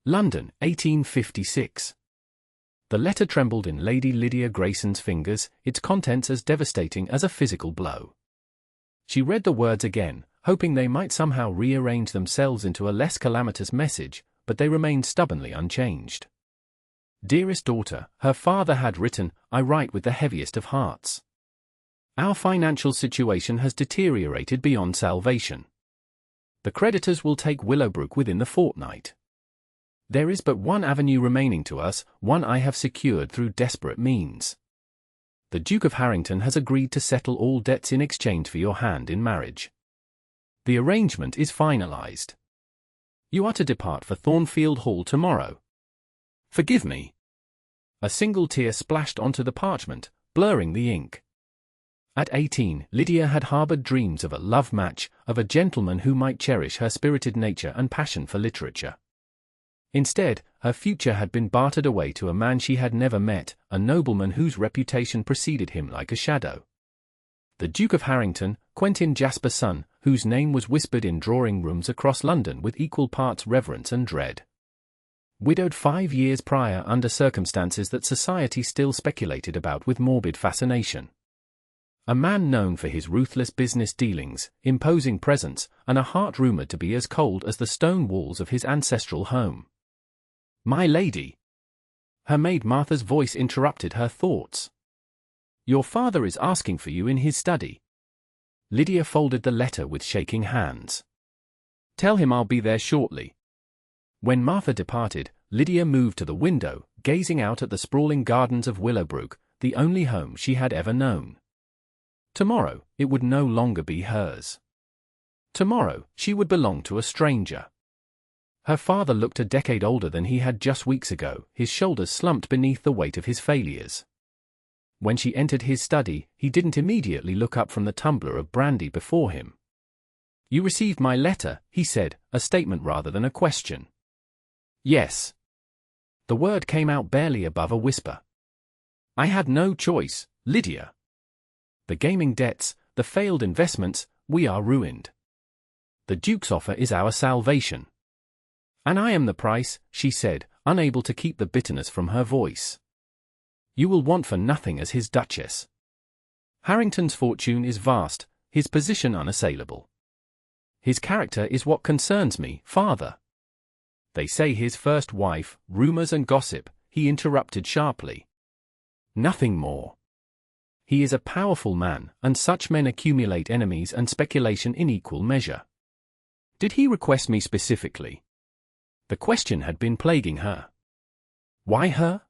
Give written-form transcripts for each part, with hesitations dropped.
London, 1856. The letter trembled in Lady Lydia Grayson's fingers, its contents as devastating as a physical blow. She read the words again, hoping they might somehow rearrange themselves into a less calamitous message, but they remained stubbornly unchanged. Dearest daughter, her father had written, I write with the heaviest of hearts. Our financial situation has deteriorated beyond salvation. The creditors will take Willowbrook within the fortnight. There is but one avenue remaining to us, one I have secured through desperate means. The Duke of Harrington has agreed to settle all debts in exchange for your hand in marriage. The arrangement is finalized. You are to depart for Thornfield Hall tomorrow. Forgive me. A single tear splashed onto the parchment, blurring the ink. At 18, Lydia had harbored dreams of a love match, of a gentleman who might cherish her spirited nature and passion for literature. Instead, her future had been bartered away to a man she had never met, a nobleman whose reputation preceded him like a shadow. The Duke of Harrington, Quentin Jasper's son, whose name was whispered in drawing-rooms across London with equal parts reverence and dread. Widowed 5 years prior under circumstances that society still speculated about with morbid fascination. A man known for his ruthless business dealings, imposing presence, and a heart rumored to be as cold as the stone walls of his ancestral home. My lady! Her maid Martha's voice interrupted her thoughts. Your father is asking for you in his study. Lydia folded the letter with shaking hands. Tell him I'll be there shortly. When Martha departed, Lydia moved to the window, gazing out at the sprawling gardens of Willowbrook, the only home she had ever known. Tomorrow, it would no longer be hers. Tomorrow, she would belong to a stranger. Her father looked a decade older than he had just weeks ago, his shoulders slumped beneath the weight of his failures. When she entered his study, he didn't immediately look up from the tumbler of brandy before him. You received my letter, he said, a statement rather than a question. Yes. The word came out barely above a whisper. I had no choice, Lydia. The gaming debts, the failed investments, we are ruined. The Duke's offer is our salvation. And I am the price, she said, unable to keep the bitterness from her voice. You will want for nothing as his Duchess. Harrington's fortune is vast, his position unassailable. His character is what concerns me, father. They say his first wife, rumors and gossip, he interrupted sharply. Nothing more. He is a powerful man, and such men accumulate enemies and speculation in equal measure. Did he request me specifically? The question had been plaguing her. Why her?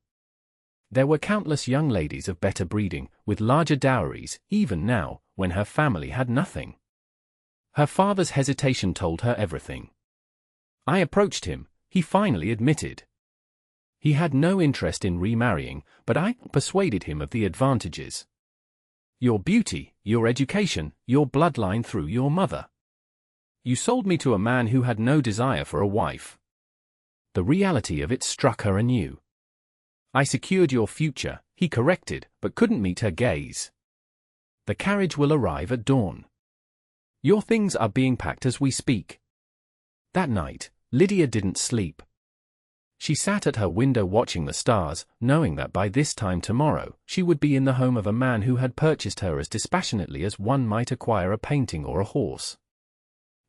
There were countless young ladies of better breeding, with larger dowries, even now, when her family had nothing. Her father's hesitation told her everything. I approached him, he finally admitted. He had no interest in remarrying, but I persuaded him of the advantages. Your beauty, your education, your bloodline through your mother. You sold me to a man who had no desire for a wife. The reality of it struck her anew. I secured your future, he corrected, but couldn't meet her gaze. The carriage will arrive at dawn. Your things are being packed as we speak. That night, Lydia didn't sleep. She sat at her window watching the stars, knowing that by this time tomorrow, she would be in the home of a man who had purchased her as dispassionately as one might acquire a painting or a horse.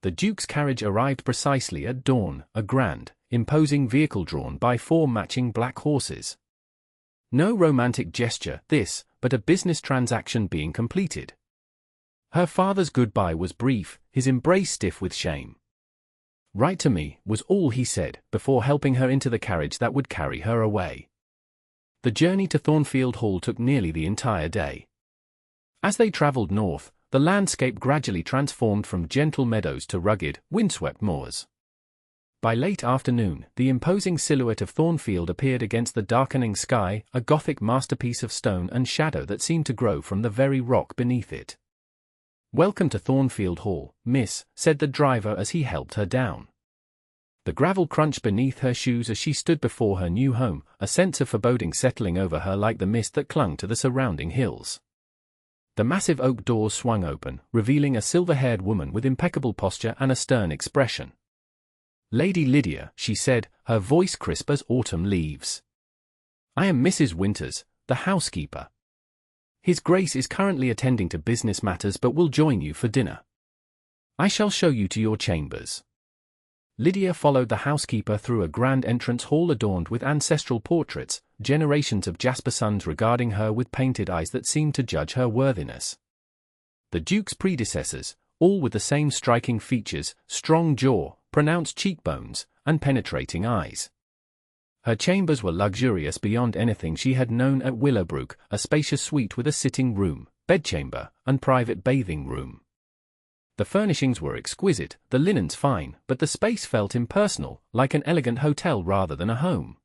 The Duke's carriage arrived precisely at dawn, a grand, imposing vehicle drawn by 4 matching black horses. No romantic gesture, this, but a business transaction being completed. Her father's goodbye was brief, his embrace stiff with shame. Write to me, was all he said, before helping her into the carriage that would carry her away. The journey to Thornfield Hall took nearly the entire day. As they travelled north, the landscape gradually transformed from gentle meadows to rugged, windswept moors. By late afternoon, the imposing silhouette of Thornfield appeared against the darkening sky, a Gothic masterpiece of stone and shadow that seemed to grow from the very rock beneath it. Welcome to Thornfield Hall, miss, said the driver as he helped her down. The gravel crunched beneath her shoes as she stood before her new home, a sense of foreboding settling over her like the mist that clung to the surrounding hills. The massive oak doors swung open, revealing a silver-haired woman with impeccable posture and a stern expression. Lady Lydia, she said, her voice crisp as autumn leaves. I am Mrs. Winters, the housekeeper. His Grace is currently attending to business matters but will join you for dinner. I shall show you to your chambers. Lydia followed the housekeeper through a grand entrance hall adorned with ancestral portraits, generations of Jasper sons regarding her with painted eyes that seemed to judge her worthiness. The Duke's predecessors, all with the same striking features, strong jaw, pronounced cheekbones, and penetrating eyes. Her chambers were luxurious beyond anything she had known at Willowbrook, a spacious suite with a sitting room, bedchamber, and private bathing room. The furnishings were exquisite, the linens fine, but the space felt impersonal, like an elegant hotel rather than a home.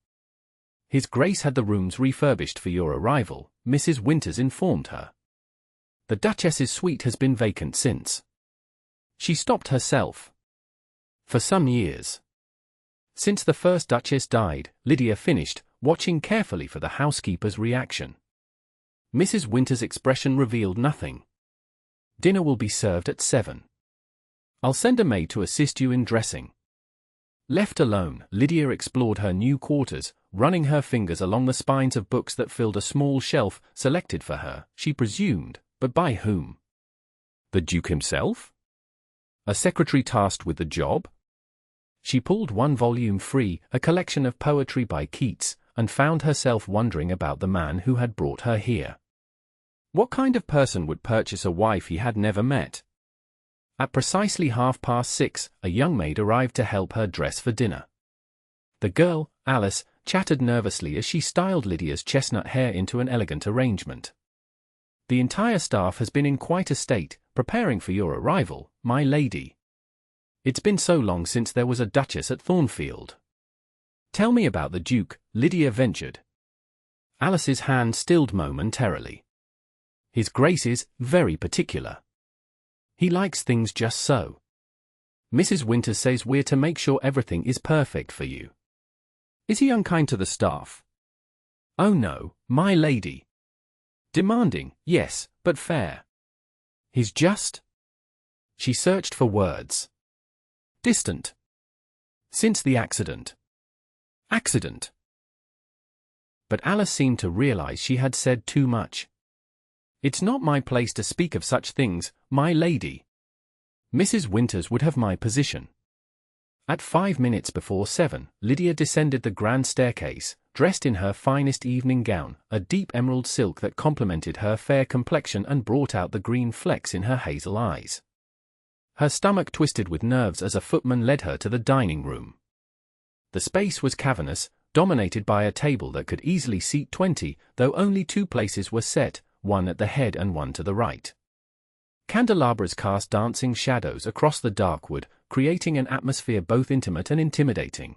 His Grace had the rooms refurbished for your arrival, Mrs. Winters informed her. The Duchess's suite has been vacant since. She stopped herself. For some years. Since the first Duchess died, Lydia finished, watching carefully for the housekeeper's reaction. Mrs. Winters' expression revealed nothing. Dinner will be served at 7. I'll send a maid to assist you in dressing. Left alone, Lydia explored her new quarters, running her fingers along the spines of books that filled a small shelf, selected for her, she presumed, but by whom? The Duke himself? A secretary tasked with the job? She pulled one volume free, a collection of poetry by Keats, and found herself wondering about the man who had brought her here. What kind of person would purchase a wife he had never met? At precisely 6:30, a young maid arrived to help her dress for dinner. The girl, Alice, chattered nervously as she styled Lydia's chestnut hair into an elegant arrangement. The entire staff has been in quite a state, preparing for your arrival, my lady. It's been so long since there was a duchess at Thornfield. Tell me about the Duke, Lydia ventured. Alice's hand stilled momentarily. His Grace is very particular. He likes things just so. Mrs. Winters says we're to make sure everything is perfect for you. Is he unkind to the staff? Oh no, my lady. Demanding, yes, but fair. He's just... She searched for words. Distant. Since the accident. Accident. But Alice seemed to realize she had said too much. It's not my place to speak of such things, my lady. Mrs. Winters would have my position. At 7:05, Lydia descended the grand staircase, dressed in her finest evening gown, a deep emerald silk that complemented her fair complexion and brought out the green flecks in her hazel eyes. Her stomach twisted with nerves as a footman led her to the dining room. The space was cavernous, dominated by a table that could easily seat 20, though only 2 places were set, one at the head and one to the right. Candelabras cast dancing shadows across the dark wood, creating an atmosphere both intimate and intimidating.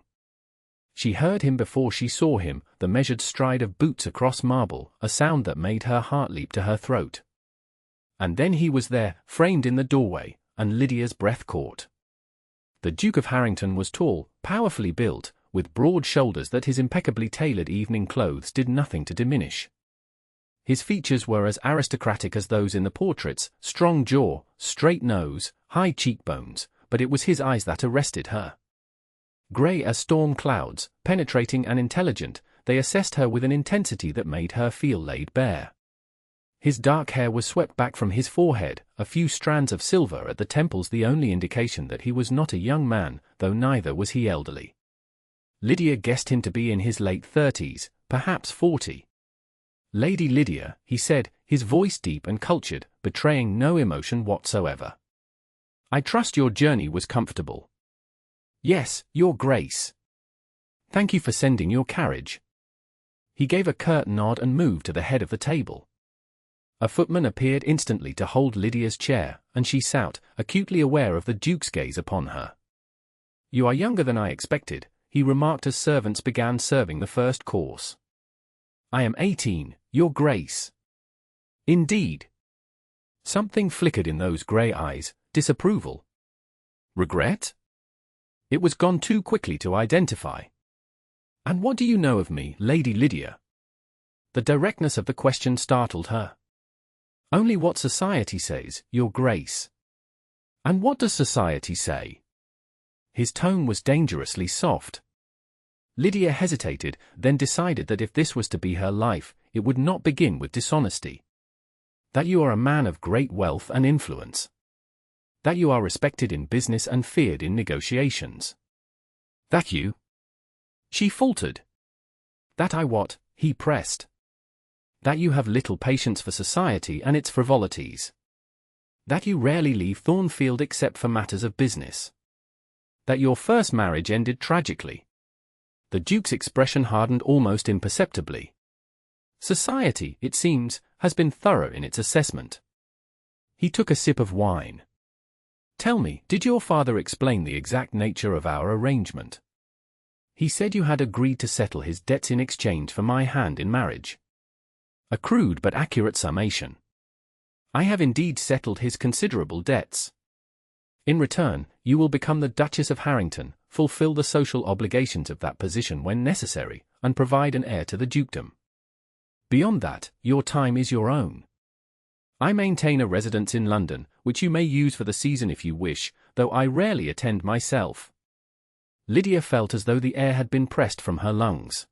She heard him before she saw him, the measured stride of boots across marble, a sound that made her heart leap to her throat. And then he was there, framed in the doorway, and Lydia's breath caught. The Duke of Harrington was tall, powerfully built, with broad shoulders that his impeccably tailored evening clothes did nothing to diminish. His features were as aristocratic as those in the portraits, strong jaw, straight nose, high cheekbones, but it was his eyes that arrested her. Grey as storm clouds, penetrating and intelligent, they assessed her with an intensity that made her feel laid bare. His dark hair was swept back from his forehead, a few strands of silver at the temples the only indication that he was not a young man, though neither was he elderly. Lydia guessed him to be in his late 30s, perhaps 40. Lady Lydia, he said, his voice deep and cultured, betraying no emotion whatsoever. I trust your journey was comfortable. Yes, Your Grace. Thank you for sending your carriage. He gave a curt nod and moved to the head of the table. A footman appeared instantly to hold Lydia's chair, and she sat, acutely aware of the Duke's gaze upon her. You are younger than I expected, he remarked as servants began serving the first course. I am 18, Your Grace. Indeed. Something flickered in those grey eyes, disapproval. Regret? It was gone too quickly to identify. And what do you know of me, Lady Lydia? The directness of the question startled her. Only what society says, Your Grace. And what does society say? His tone was dangerously soft. Lydia hesitated, then decided that if this was to be her life, it would not begin with dishonesty. That you are a man of great wealth and influence. That you are respected in business and feared in negotiations. That you... She faltered. That I what? He pressed. That you have little patience for society and its frivolities. That you rarely leave Thornfield except for matters of business. That your first marriage ended tragically. The Duke's expression hardened almost imperceptibly. Society, it seems, has been thorough in its assessment. He took a sip of wine. Tell me, did your father explain the exact nature of our arrangement? He said you had agreed to settle his debts in exchange for my hand in marriage. A crude but accurate summation. I have indeed settled his considerable debts. In return, you will become the Duchess of Harrington, fulfill the social obligations of that position when necessary, and provide an heir to the dukedom. Beyond that, your time is your own. I maintain a residence in London, which you may use for the season if you wish, though I rarely attend myself. Lydia felt as though the air had been pressed from her lungs.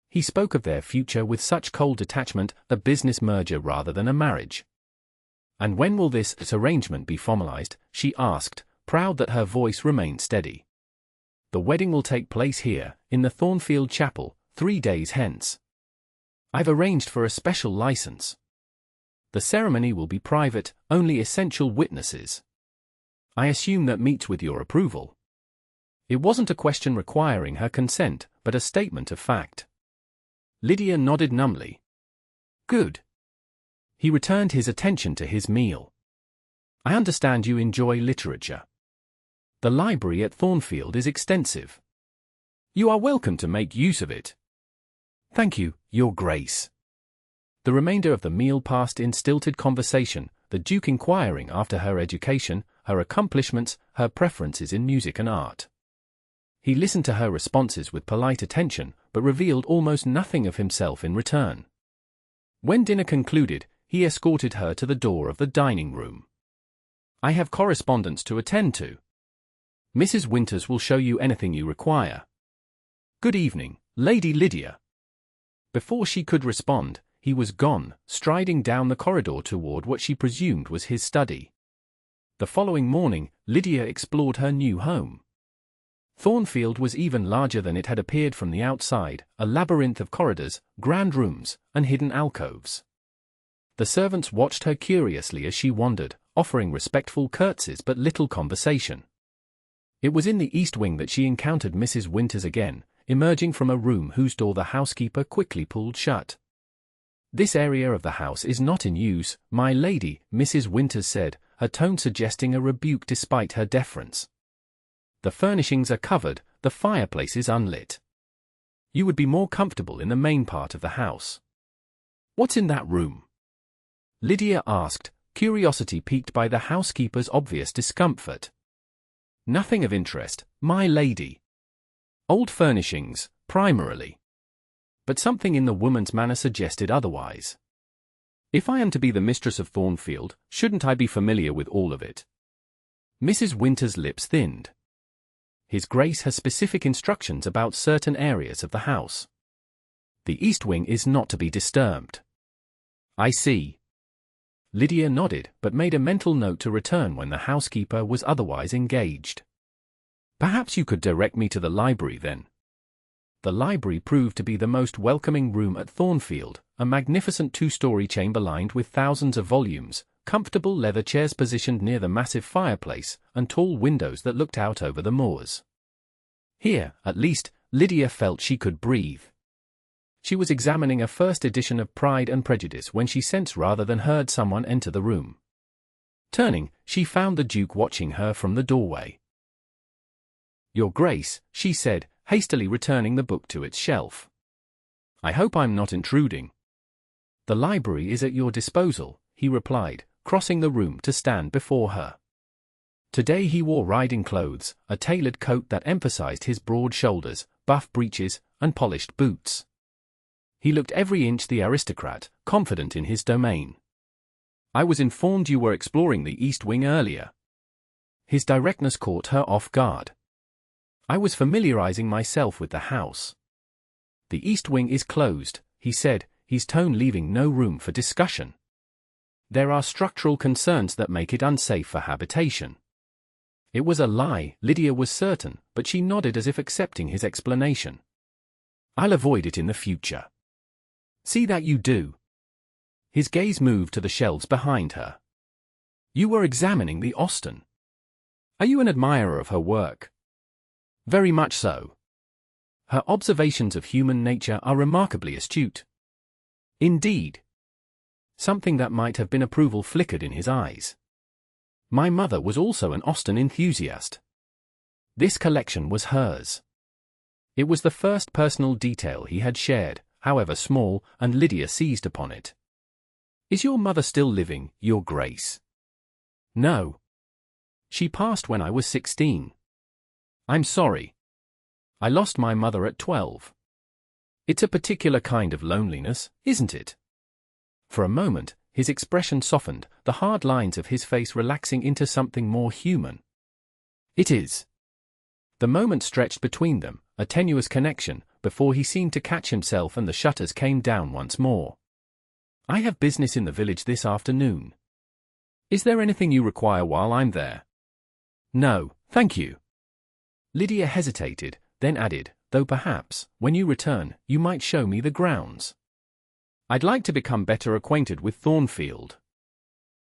He spoke of their future with such cold detachment, a business merger rather than a marriage. And when will this arrangement be formalized? She asked, proud that her voice remained steady. The wedding will take place here, in the Thornfield Chapel, 3 days hence. I've arranged for a special license. The ceremony will be private, only essential witnesses. I assume that meets with your approval. It wasn't a question requiring her consent, but a statement of fact. Lydia nodded numbly. Good. He returned his attention to his meal. I understand you enjoy literature. The library at Thornfield is extensive. You are welcome to make use of it. Thank you, Your Grace. The remainder of the meal passed in stilted conversation, the Duke inquiring after her education, her accomplishments, her preferences in music and art. He listened to her responses with polite attention, but revealed almost nothing of himself in return. When dinner concluded, he escorted her to the door of the dining room. I have correspondence to attend to. Mrs. Winters will show you anything you require. Good evening, Lady Lydia. Before she could respond, he was gone, striding down the corridor toward what she presumed was his study. The following morning, Lydia explored her new home. Thornfield was even larger than it had appeared from the outside, a labyrinth of corridors, grand rooms, and hidden alcoves. The servants watched her curiously as she wandered, offering respectful curtsies but little conversation. It was in the east wing that she encountered Mrs. Winters again, emerging from a room whose door the housekeeper quickly pulled shut. This area of the house is not in use, my lady, Mrs. Winters said, her tone suggesting a rebuke despite her deference. The furnishings are covered, the fireplace is unlit. You would be more comfortable in the main part of the house. What's in that room? Lydia asked, curiosity piqued by the housekeeper's obvious discomfort. Nothing of interest, my lady. Old furnishings, primarily. But something in the woman's manner suggested otherwise. If I am to be the mistress of Thornfield, shouldn't I be familiar with all of it? Mrs. Winters' lips thinned. His Grace has specific instructions about certain areas of the house. The east wing is not to be disturbed. I see. Lydia nodded, but made a mental note to return when the housekeeper was otherwise engaged. Perhaps you could direct me to the library then. The library proved to be the most welcoming room at Thornfield, a magnificent 2-story chamber lined with thousands of volumes, comfortable leather chairs positioned near the massive fireplace, and tall windows that looked out over the moors. Here, at least, Lydia felt she could breathe. She was examining a first edition of Pride and Prejudice when she sensed rather than heard someone enter the room. Turning, she found the Duke watching her from the doorway. Your Grace, she said, hastily returning the book to its shelf. I hope I'm not intruding. The library is at your disposal, he replied, crossing the room to stand before her. Today he wore riding clothes, a tailored coat that emphasized his broad shoulders, buff breeches, and polished boots. He looked every inch the aristocrat, confident in his domain. I was informed you were exploring the East Wing earlier. His directness caught her off guard. I was familiarizing myself with the house. The east wing is closed, he said, his tone leaving no room for discussion. There are structural concerns that make it unsafe for habitation. It was a lie, Lydia was certain, but she nodded as if accepting his explanation. I'll avoid it in the future. See that you do. His gaze moved to the shelves behind her. You were examining the Austen. Are you an admirer of her work? Very much so. Her observations of human nature are remarkably astute. Indeed. Something that might have been approval flickered in his eyes. My mother was also an Austen enthusiast. This collection was hers. It was the first personal detail he had shared, however small, and Lydia seized upon it. Is your mother still living, Your Grace? No. She passed when I was 16. I'm sorry. I lost my mother at 12. It's a particular kind of loneliness, isn't it? For a moment, his expression softened, the hard lines of his face relaxing into something more human. It is. The moment stretched between them, a tenuous connection, before he seemed to catch himself and the shutters came down once more. I have business in the village this afternoon. Is there anything you require while I'm there? No, thank you. Lydia hesitated, then added, though perhaps, when you return, you might show me the grounds. I'd like to become better acquainted with Thornfield.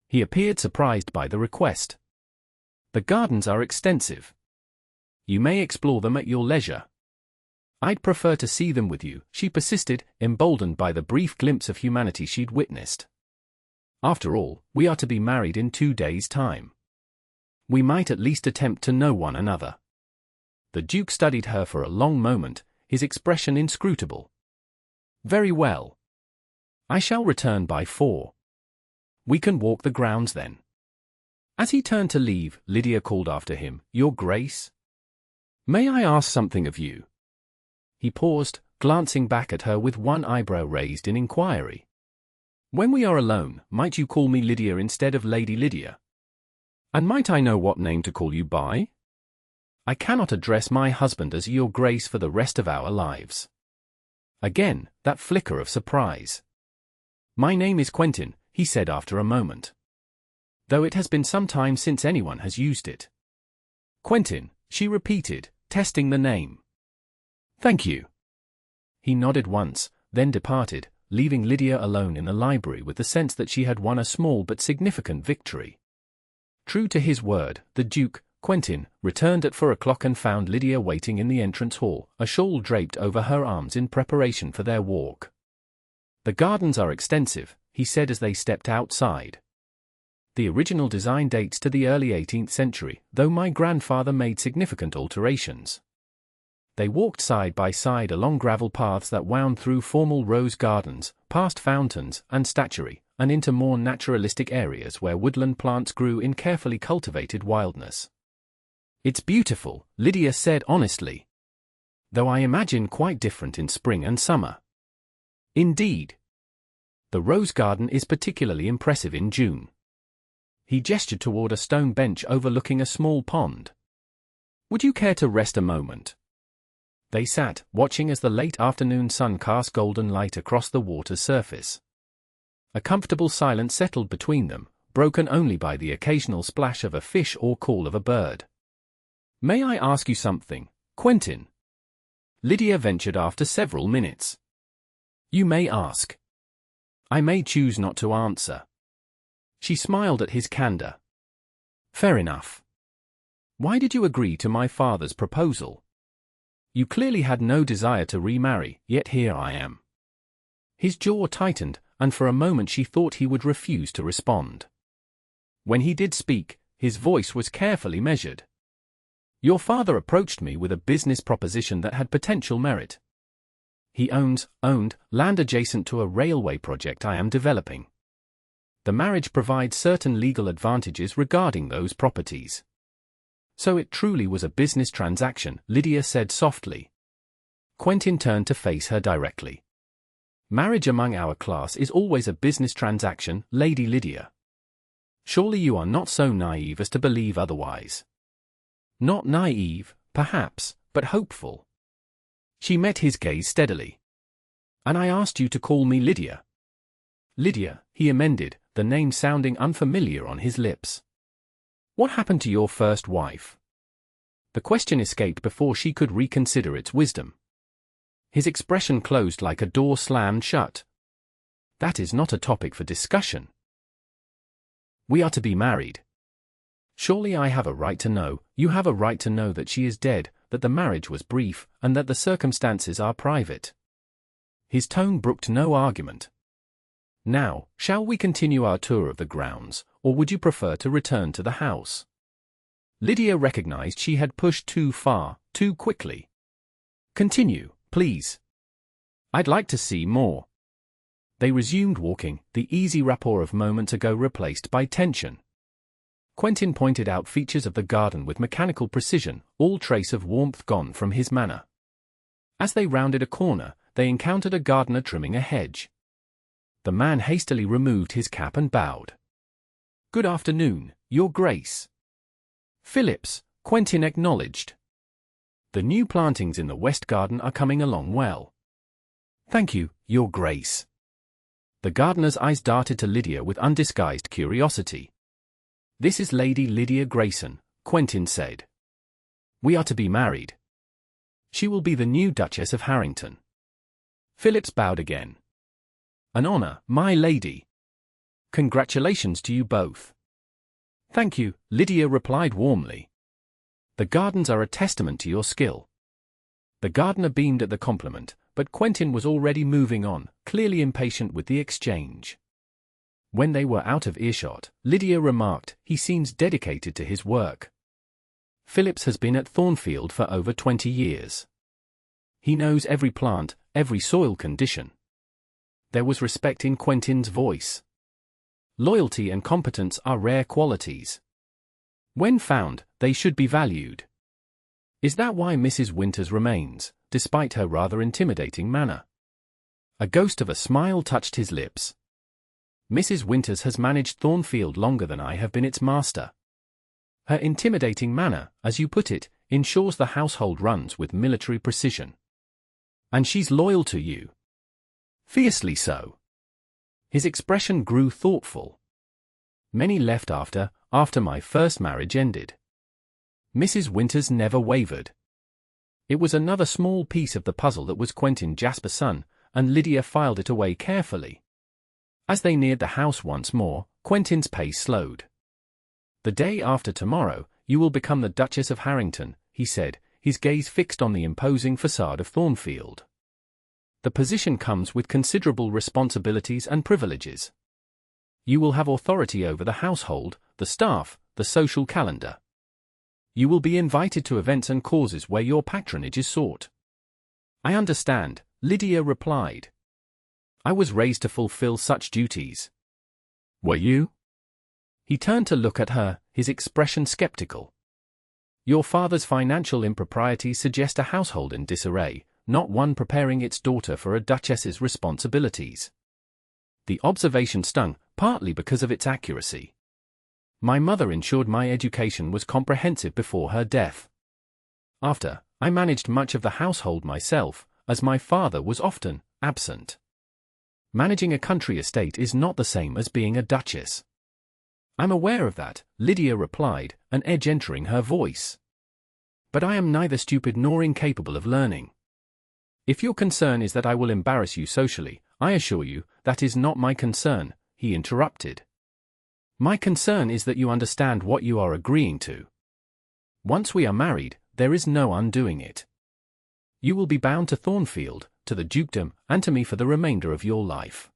He appeared surprised by the request. The gardens are extensive. You may explore them at your leisure. I'd prefer to see them with you, she persisted, emboldened by the brief glimpse of humanity she'd witnessed. After all, we are to be married in 2 days' time. We might at least attempt to know one another. The Duke studied her for a long moment, his expression inscrutable. Very well. I shall return by 4. We can walk the grounds then. As he turned to leave, Lydia called after him, Your Grace? May I ask something of you? He paused, glancing back at her with one eyebrow raised in inquiry. When we are alone, might you call me Lydia instead of Lady Lydia? And might I know what name to call you by? I cannot address my husband as Your Grace for the rest of our lives. Again, that flicker of surprise. My name is Quentin, he said after a moment. Though it has been some time since anyone has used it. Quentin, she repeated, testing the name. Thank you. He nodded once, then departed, leaving Lydia alone in the library with the sense that she had won a small but significant victory. True to his word, the Duke, Quentin, returned at 4 o'clock and found Lydia waiting in the entrance hall, a shawl draped over her arms in preparation for their walk. The gardens are extensive, he said as they stepped outside. The original design dates to the early 18th century, though my grandfather made significant alterations. They walked side by side along gravel paths that wound through formal rose gardens, past fountains and statuary, and into more naturalistic areas where woodland plants grew in carefully cultivated wildness. It's beautiful, Lydia said honestly. Though I imagine quite different in spring and summer. Indeed. The rose garden is particularly impressive in June. He gestured toward a stone bench overlooking a small pond. Would you care to rest a moment? They sat, watching as the late afternoon sun cast golden light across the water's surface. A comfortable silence settled between them, broken only by the occasional splash of a fish or call of a bird. May I ask you something, Quentin? Lydia ventured after several minutes. You may ask. I may choose not to answer. She smiled at his candor. Fair enough. Why did you agree to my father's proposal? You clearly had no desire to remarry, yet here I am. His jaw tightened, and for a moment she thought he would refuse to respond. When he did speak, his voice was carefully measured. Your father approached me with a business proposition that had potential merit. He owned land adjacent to a railway project I am developing. The marriage provides certain legal advantages regarding those properties. So it truly was a business transaction, Lydia said softly. Quentin turned to face her directly. Marriage among our class is always a business transaction, Lady Lydia. Surely you are not so naive as to believe otherwise. Not naive, perhaps, but hopeful. She met his gaze steadily. "And I asked you to call me Lydia." "Lydia," he amended, the name sounding unfamiliar on his lips. "What happened to your first wife?" The question escaped before she could reconsider its wisdom. His expression closed like a door slammed shut. "That is not a topic for discussion. We are to be married. Surely I have a right to know, you have a right to know that she is dead, that the marriage was brief, and that the circumstances are private." His tone brooked no argument. "Now, shall we continue our tour of the grounds, or would you prefer to return to the house?" Lydia recognized she had pushed too far, too quickly. "Continue, please. I'd like to see more." They resumed walking, the easy rapport of moments ago replaced by tension. Quentin pointed out features of the garden with mechanical precision, all trace of warmth gone from his manner. As they rounded a corner, they encountered a gardener trimming a hedge. The man hastily removed his cap and bowed. "Good afternoon, Your Grace." "Phillips," Quentin acknowledged. "The new plantings in the West Garden are coming along well." "Thank you, Your Grace." The gardener's eyes darted to Lydia with undisguised curiosity. "This is Lady Lydia Grayson," Quentin said. "We are to be married. She will be the new Duchess of Harrington." Phillips bowed again. "An honor, my lady. Congratulations to you both." "Thank you," Lydia replied warmly. "The gardens are a testament to your skill." The gardener beamed at the compliment, but Quentin was already moving on, clearly impatient with the exchange. When they were out of earshot, Lydia remarked, "He seems dedicated to his work. Phillips has been at Thornfield for over 20 years. He knows every plant, every soil condition." There was respect in Quentin's voice. Loyalty and competence are rare qualities. When found, they should be valued. Is that why Mrs. Winters remains, despite her rather intimidating manner? A ghost of a smile touched his lips. "Mrs. Winters has managed Thornfield longer than I have been its master. Her intimidating manner, as you put it, ensures the household runs with military precision. And she's loyal to you." "Fiercely so." His expression grew thoughtful. "Many left after my first marriage ended. Mrs. Winters never wavered." It was another small piece of the puzzle that was Quentin Jasper's son, and Lydia filed it away carefully. As they neared the house once more, Quentin's pace slowed. "The day after tomorrow, you will become the Duchess of Harrington," he said, his gaze fixed on the imposing facade of Thornfield. "The position comes with considerable responsibilities and privileges. You will have authority over the household, the staff, the social calendar. You will be invited to events and causes where your patronage is sought." "I understand," Lydia replied. "I was raised to fulfill such duties." "Were you?" He turned to look at her, his expression skeptical. "Your father's financial improprieties suggest a household in disarray, not one preparing its daughter for a duchess's responsibilities." The observation stung, partly because of its accuracy. "My mother ensured my education was comprehensive before her death. After, I managed much of the household myself, as my father was often absent. Managing a country estate is not the same as being a duchess." "I'm aware of that," Lydia replied, an edge entering her voice. "But I am neither stupid nor incapable of learning. If your concern is that I will embarrass you socially, I assure you, that is not my concern," he interrupted. "My concern is that you understand what you are agreeing to. Once we are married, there is no undoing it. You will be bound to Thornfield, to the dukedom, and to me for the remainder of your life."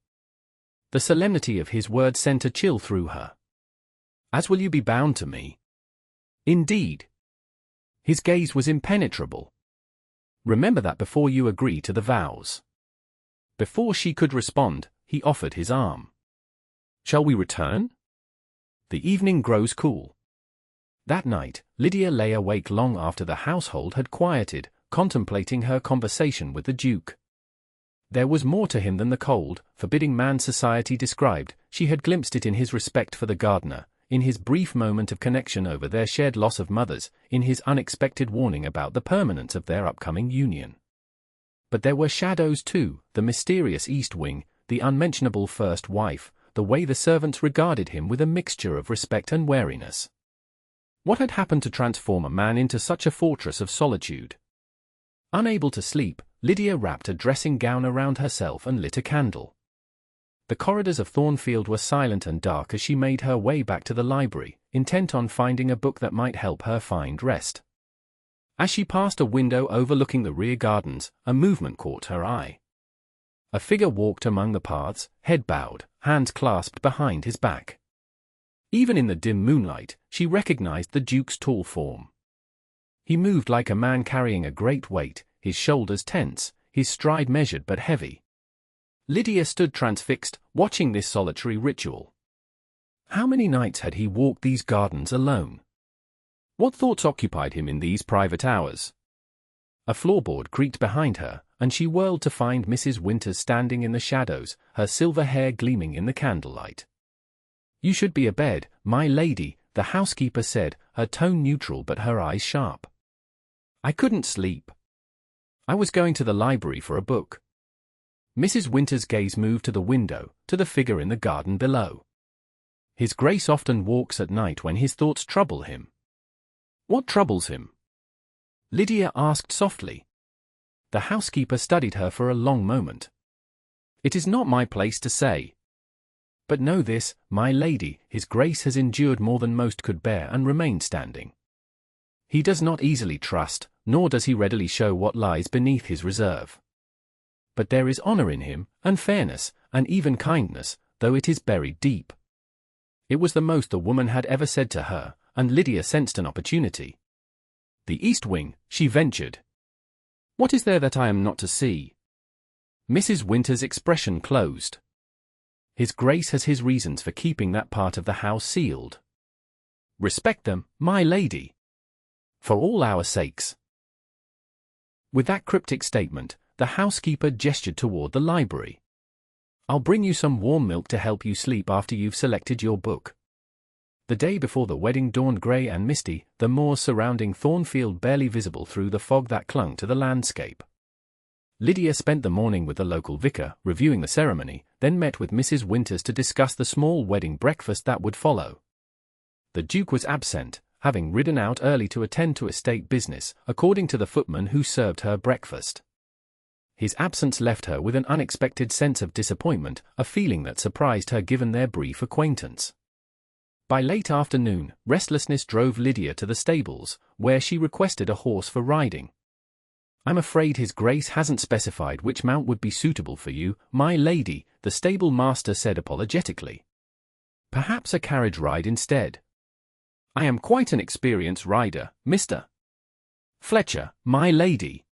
The solemnity of his words sent a chill through her. "As will you be bound to me?" "Indeed." His gaze was impenetrable. "Remember that before you agree to the vows." Before she could respond, he offered his arm. "Shall we return? The evening grows cool." That night, Lydia lay awake long after the household had quieted, contemplating her conversation with the Duke. There was more to him than the cold, forbidding man society described. She had glimpsed it in his respect for the gardener, in his brief moment of connection over their shared loss of mothers, in his unexpected warning about the permanence of their upcoming union. But there were shadows too, the mysterious East Wing, the unmentionable first wife, the way the servants regarded him with a mixture of respect and wariness. What had happened to transform a man into such a fortress of solitude? Unable to sleep, Lydia wrapped a dressing gown around herself and lit a candle. The corridors of Thornfield were silent and dark as she made her way back to the library, intent on finding a book that might help her find rest. As she passed a window overlooking the rear gardens, a movement caught her eye. A figure walked among the paths, head bowed, hands clasped behind his back. Even in the dim moonlight, she recognized the Duke's tall form. He moved like a man carrying a great weight, his shoulders tense, his stride measured but heavy. Lydia stood transfixed, watching this solitary ritual. How many nights had he walked these gardens alone? What thoughts occupied him in these private hours? A floorboard creaked behind her, and she whirled to find Mrs. Winters standing in the shadows, her silver hair gleaming in the candlelight. "You should be abed, my lady," the housekeeper said, her tone neutral but her eyes sharp. "I couldn't sleep. I was going to the library for a book." Mrs. Winters' gaze moved to the window, to the figure in the garden below. "His Grace often walks at night when his thoughts trouble him." "What troubles him?" Lydia asked softly. The housekeeper studied her for a long moment. "It is not my place to say. But know this, my lady, his Grace has endured more than most could bear and remained standing. He does not easily trust, nor does he readily show what lies beneath his reserve. But there is honor in him, and fairness, and even kindness, though it is buried deep." It was the most the woman had ever said to her, and Lydia sensed an opportunity. "The East Wing," she ventured. "What is there that I am not to see?" Mrs. Winters' expression closed. "His Grace has his reasons for keeping that part of the house sealed. Respect them, my lady. For all our sakes." With that cryptic statement, the housekeeper gestured toward the library. "I'll bring you some warm milk to help you sleep after you've selected your book." The day before the wedding dawned grey and misty, the moors surrounding Thornfield barely visible through the fog that clung to the landscape. Lydia spent the morning with the local vicar, reviewing the ceremony, then met with Mrs. Winters to discuss the small wedding breakfast that would follow. The Duke was absent, having ridden out early to attend to estate business, according to the footman who served her breakfast. His absence left her with an unexpected sense of disappointment, a feeling that surprised her given their brief acquaintance. By late afternoon, restlessness drove Lydia to the stables, where she requested a horse for riding. "I'm afraid his Grace hasn't specified which mount would be suitable for you, my lady," the stable master said apologetically. "Perhaps a carriage ride instead." "I am quite an experienced rider, Mr. Fletcher, my lady."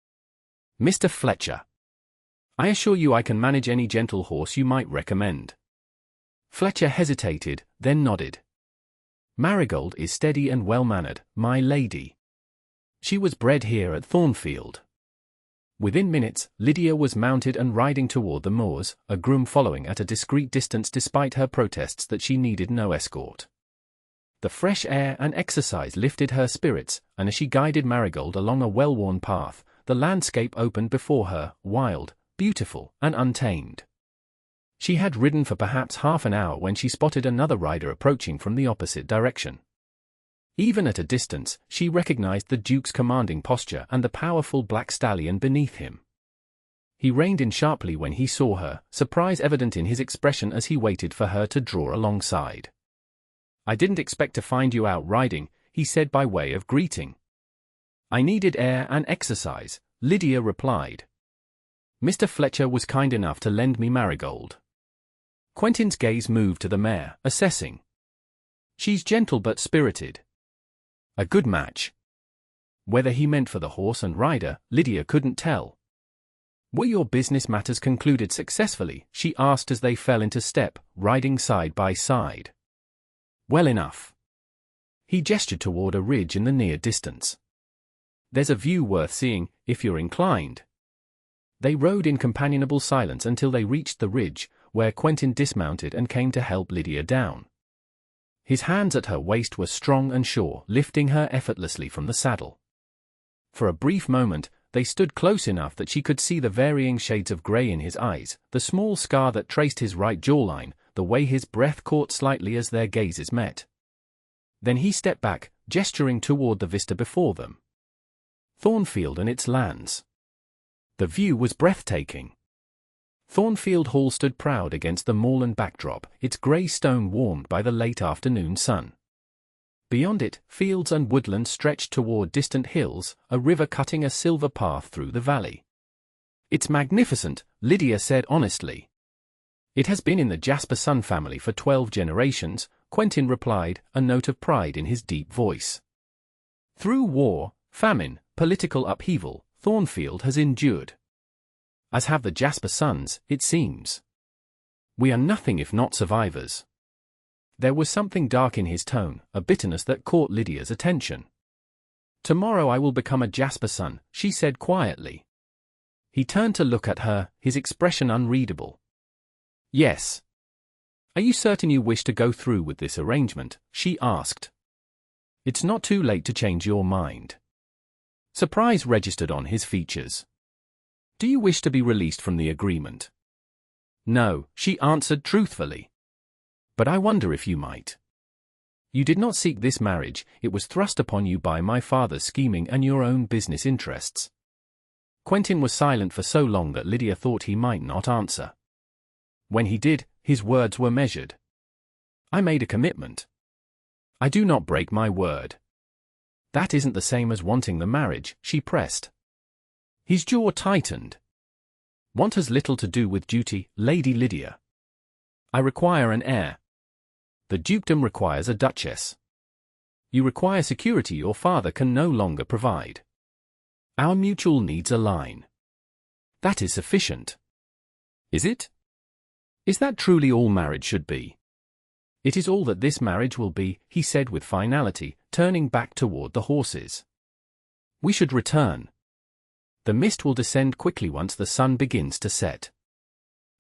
"Mr. Fletcher. I assure you I can manage any gentle horse you might recommend." Fletcher hesitated, then nodded. "Marigold is steady and well-mannered, my lady. She was bred here at Thornfield." Within minutes, Lydia was mounted and riding toward the moors, a groom following at a discreet distance despite her protests that she needed no escort. The fresh air and exercise lifted her spirits, and as she guided Marigold along a well-worn path, the landscape opened before her, wild, beautiful, and untamed. She had ridden for perhaps half an hour when she spotted another rider approaching from the opposite direction. Even at a distance, she recognized the Duke's commanding posture and the powerful black stallion beneath him. He reined in sharply when he saw her, surprise evident in his expression as he waited for her to draw alongside. "I didn't expect to find you out riding," he said by way of greeting. "I needed air and exercise," Lydia replied. "Mr. Fletcher was kind enough to lend me Marigold." Quentin's gaze moved to the mare, assessing. "She's gentle but spirited. A good match." Whether he meant for the horse and rider, Lydia couldn't tell. "Were your business matters concluded successfully?" she asked as they fell into step, riding side by side. "Well enough." He gestured toward a ridge in the near distance. "There's a view worth seeing, if you're inclined." They rode in companionable silence until they reached the ridge, where Quentin dismounted and came to help Lydia down. His hands at her waist were strong and sure, lifting her effortlessly from the saddle. For a brief moment, they stood close enough that she could see the varying shades of grey in his eyes, the small scar that traced his right jawline, the way his breath caught slightly as their gazes met. Then he stepped back, gesturing toward the vista before them. Thornfield and its lands. The view was breathtaking. Thornfield Hall stood proud against the moorland backdrop, its grey stone warmed by the late afternoon sun. Beyond it, fields and woodland stretched toward distant hills, a river cutting a silver path through the valley. "It's magnificent," Lydia said honestly. "It has been in the Jasper Sun family for 12 generations, Quentin replied, a note of pride in his deep voice. "Through war, famine, political upheaval, Thornfield has endured. As have the Jasper Suns, it seems. We are nothing if not survivors." There was something dark in his tone, a bitterness that caught Lydia's attention. "Tomorrow I will become a Jasper Sun," she said quietly. He turned to look at her, his expression unreadable. "Yes. Are you certain you wish to go through with this arrangement?" she asked. "It's not too late to change your mind." Surprise registered on his features. "Do you wish to be released from the agreement?" "No," she answered truthfully. "But I wonder if you might. You did not seek this marriage, it was thrust upon you by my father's scheming and your own business interests." Quentin was silent for so long that Lydia thought he might not answer. When he did, his words were measured. "I made a commitment. I do not break my word." "That isn't the same as wanting the marriage," she pressed. His jaw tightened. "Want has little to do with duty, Lady Lydia. I require an heir. The dukedom requires a duchess. You require security your father can no longer provide. Our mutual needs align. That is sufficient." "Is it? Is that truly all marriage should be?" "It is all that this marriage will be," he said with finality, turning back toward the horses. "We should return. The mist will descend quickly once the sun begins to set."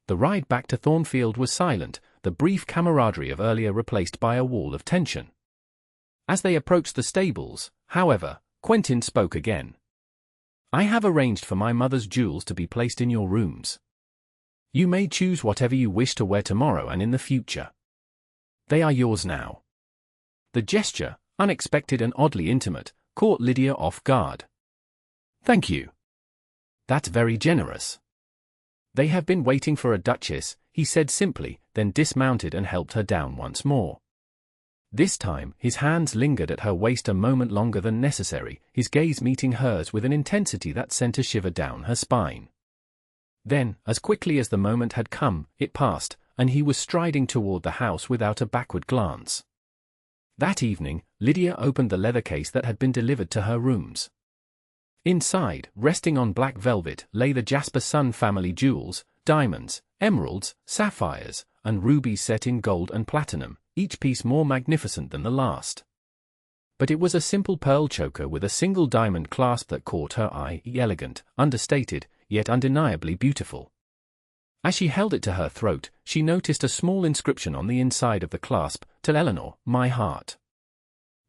The ride back to Thornfield was silent, the brief camaraderie of earlier replaced by a wall of tension. As they approached the stables, however, Quentin spoke again. "I have arranged for my mother's jewels to be placed in your rooms. You may choose whatever you wish to wear tomorrow and in the future. They are yours now." The gesture, unexpected and oddly intimate, caught Lydia off guard. "Thank you. That's very generous." "They have been waiting for a duchess," he said simply, then dismounted and helped her down once more. This time, his hands lingered at her waist a moment longer than necessary, his gaze meeting hers with an intensity that sent a shiver down her spine. Then, as quickly as the moment had come, it passed, and he was striding toward the house without a backward glance. That evening, Lydia opened the leather case that had been delivered to her rooms. Inside, resting on black velvet, lay the Jasper Sun family jewels, diamonds, emeralds, sapphires, and rubies set in gold and platinum, each piece more magnificent than the last. But it was a simple pearl choker with a single diamond clasp that caught her eye, elegant, understated, yet undeniably beautiful. As she held it to her throat, she noticed a small inscription on the inside of the clasp, "To Eleanor, my heart."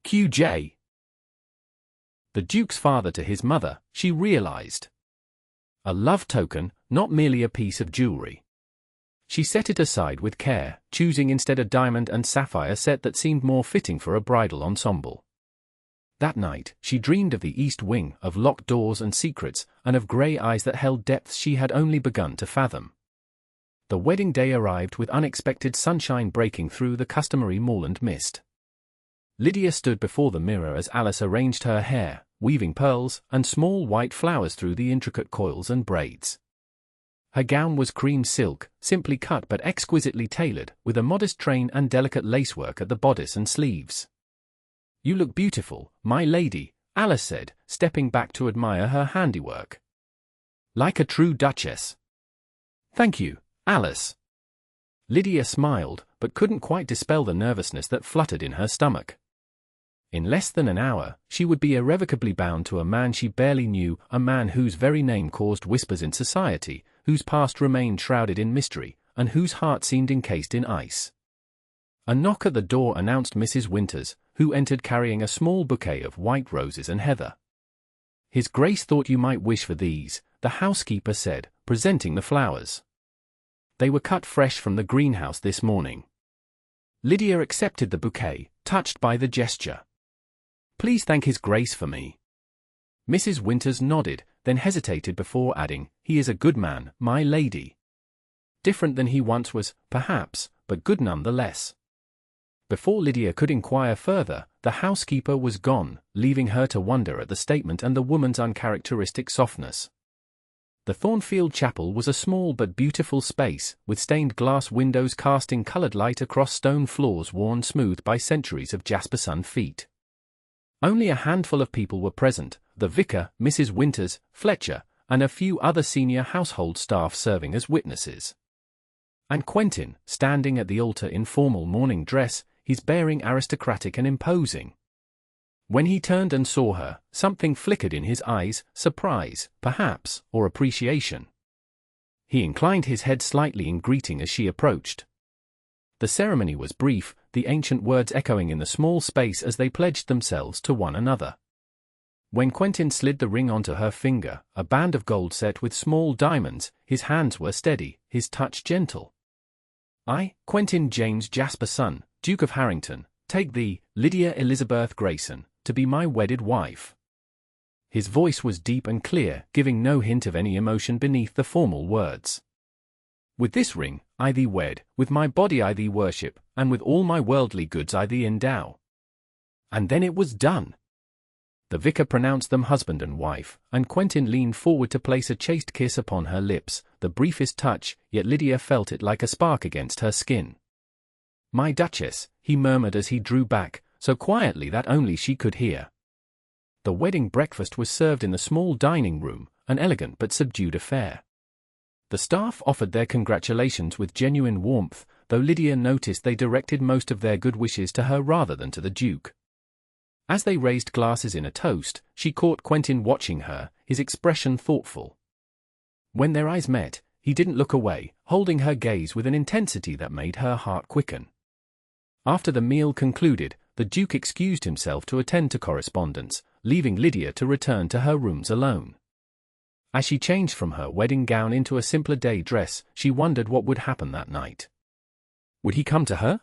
QJ. The Duke's father to his mother, she realized. A love token, not merely a piece of jewelry. She set it aside with care, choosing instead a diamond and sapphire set that seemed more fitting for a bridal ensemble. That night, she dreamed of the East Wing, of locked doors and secrets, and of grey eyes that held depths she had only begun to fathom. The wedding day arrived with unexpected sunshine breaking through the customary moorland mist. Lydia stood before the mirror as Alice arranged her hair, weaving pearls and small white flowers through the intricate coils and braids. Her gown was cream silk, simply cut but exquisitely tailored, with a modest train and delicate lacework at the bodice and sleeves. "You look beautiful, my lady," Alice said, stepping back to admire her handiwork. "Like a true duchess." "Thank you, Alice." Lydia smiled, but couldn't quite dispel the nervousness that fluttered in her stomach. In less than an hour, she would be irrevocably bound to a man she barely knew, a man whose very name caused whispers in society, whose past remained shrouded in mystery, and whose heart seemed encased in ice. A knock at the door announced Mrs. Winters, who entered carrying a small bouquet of white roses and heather. "His Grace thought you might wish for these," the housekeeper said, presenting the flowers. "They were cut fresh from the greenhouse this morning." Lydia accepted the bouquet, touched by the gesture. "Please thank His Grace for me." Mrs. Winters nodded, then hesitated before adding, "He is a good man, my lady." Different than he once was, perhaps, but good nonetheless. Before Lydia could inquire further, the housekeeper was gone, leaving her to wonder at the statement and the woman's uncharacteristic softness. The Thornfield Chapel was a small but beautiful space, with stained glass windows casting colored light across stone floors worn smooth by centuries of jasper-sun feet. Only a handful of people were present, the vicar, Mrs. Winters, Fletcher, and a few other senior household staff serving as witnesses. And Quentin, standing at the altar in formal morning dress, his bearing aristocratic and imposing. When he turned and saw her, something flickered in his eyes, surprise, perhaps, or appreciation. He inclined his head slightly in greeting as she approached. The ceremony was brief, the ancient words echoing in the small space as they pledged themselves to one another. When Quentin slid the ring onto her finger, a band of gold set with small diamonds, his hands were steady, his touch gentle. "I, Quentin James Jasper-son, Duke of Harrington, take thee, Lydia Elizabeth Grayson, to be my wedded wife." His voice was deep and clear, giving no hint of any emotion beneath the formal words. "With this ring, I thee wed, with my body I thee worship, and with all my worldly goods I thee endow." And then it was done. The vicar pronounced them husband and wife, and Quentin leaned forward to place a chaste kiss upon her lips, the briefest touch, yet Lydia felt it like a spark against her skin. "My Duchess," he murmured as he drew back, so quietly that only she could hear. The wedding breakfast was served in the small dining room, an elegant but subdued affair. The staff offered their congratulations with genuine warmth, though Lydia noticed they directed most of their good wishes to her rather than to the Duke. As they raised glasses in a toast, she caught Quentin watching her, his expression thoughtful. When their eyes met, he didn't look away, holding her gaze with an intensity that made her heart quicken. After the meal concluded, the Duke excused himself to attend to correspondence, leaving Lydia to return to her rooms alone. As she changed from her wedding gown into a simpler day dress, she wondered what would happen that night. Would he come to her?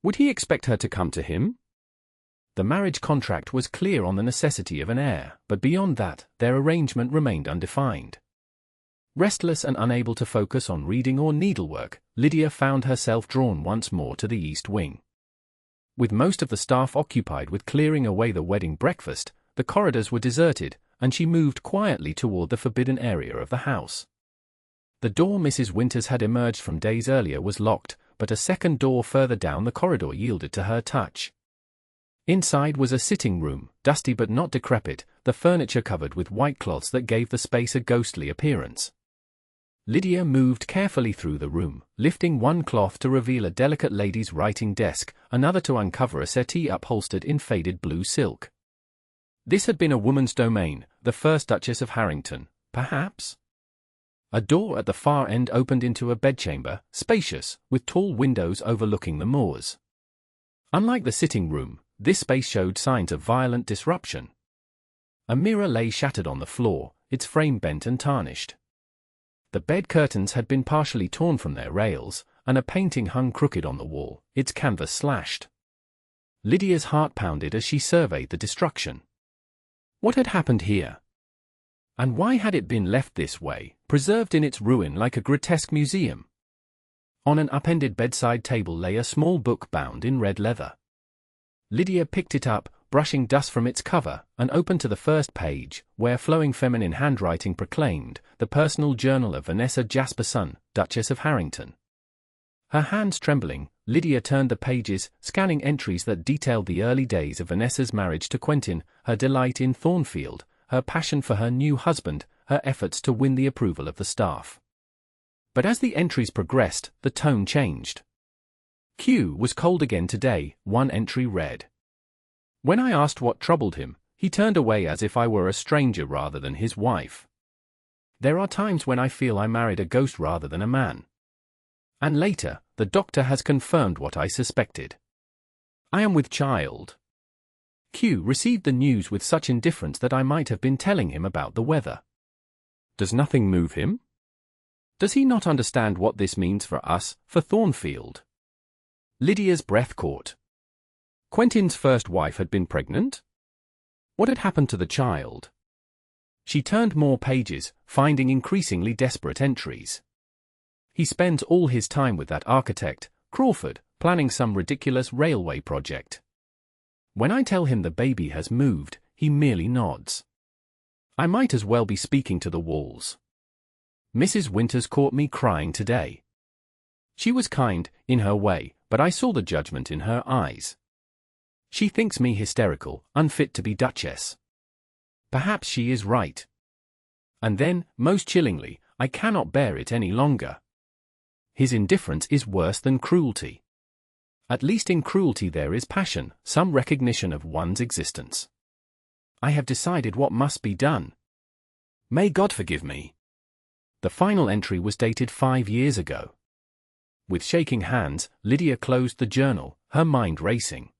Would he expect her to come to him? The marriage contract was clear on the necessity of an heir, but beyond that, their arrangement remained undefined. Restless and unable to focus on reading or needlework, Lydia found herself drawn once more to the East Wing. With most of the staff occupied with clearing away the wedding breakfast, the corridors were deserted, and she moved quietly toward the forbidden area of the house. The door Mrs. Winters had emerged from days earlier was locked, but a second door further down the corridor yielded to her touch. Inside was a sitting room, dusty but not decrepit, the furniture covered with white cloths that gave the space a ghostly appearance. Lydia moved carefully through the room, lifting one cloth to reveal a delicate lady's writing desk, another to uncover a settee upholstered in faded blue silk. This had been a woman's domain, the first Duchess of Harrington, perhaps? A door at the far end opened into a bedchamber, spacious, with tall windows overlooking the moors. Unlike the sitting room, this space showed signs of violent disruption. A mirror lay shattered on the floor, its frame bent and tarnished. The bed curtains had been partially torn from their rails, and a painting hung crooked on the wall, its canvas slashed. Lydia's heart pounded as she surveyed the destruction. What had happened here? And why had it been left this way, preserved in its ruin like a grotesque museum? On an upended bedside table lay a small book bound in red leather. Lydia picked it up, brushing dust from its cover, and opened to the first page, where flowing feminine handwriting proclaimed, "The Personal Journal of Vanessa Jasper-son, Duchess of Harrington." Her hands trembling, Lydia turned the pages, scanning entries that detailed the early days of Vanessa's marriage to Quentin, her delight in Thornfield, her passion for her new husband, her efforts to win the approval of the staff. But as the entries progressed, the tone changed. "Q was cold again today," one entry read. "When I asked what troubled him, he turned away as if I were a stranger rather than his wife. There are times when I feel I married a ghost rather than a man." And later, the doctor has confirmed what I suspected. I am with child. Q received the news with such indifference that I might have been telling him about the weather. Does nothing move him? Does he not understand what this means for us, for Thornfield? Lydia's breath caught. Quentin's first wife had been pregnant? What had happened to the child? She turned more pages, finding increasingly desperate entries. He spends all his time with that architect, Crawford, planning some ridiculous railway project. When I tell him the baby has moved, he merely nods. I might as well be speaking to the walls. Mrs. Winters caught me crying today. She was kind, in her way, but I saw the judgment in her eyes. She thinks me hysterical, unfit to be Duchess. Perhaps she is right. And then, most chillingly, I cannot bear it any longer. His indifference is worse than cruelty. At least in cruelty there is passion, some recognition of one's existence. I have decided what must be done. May God forgive me. The final entry was dated 5 years ago. With shaking hands, Lydia closed the journal, her mind racing.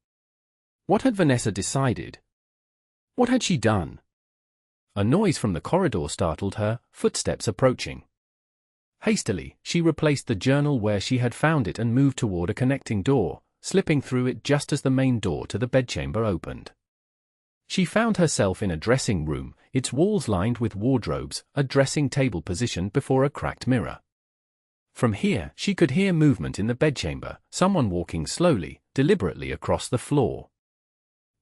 What had Vanessa decided? What had she done? A noise from the corridor startled her, footsteps approaching. Hastily, she replaced the journal where she had found it and moved toward a connecting door, slipping through it just as the main door to the bedchamber opened. She found herself in a dressing room, its walls lined with wardrobes, a dressing table positioned before a cracked mirror. From here, she could hear movement in the bedchamber, someone walking slowly, deliberately across the floor.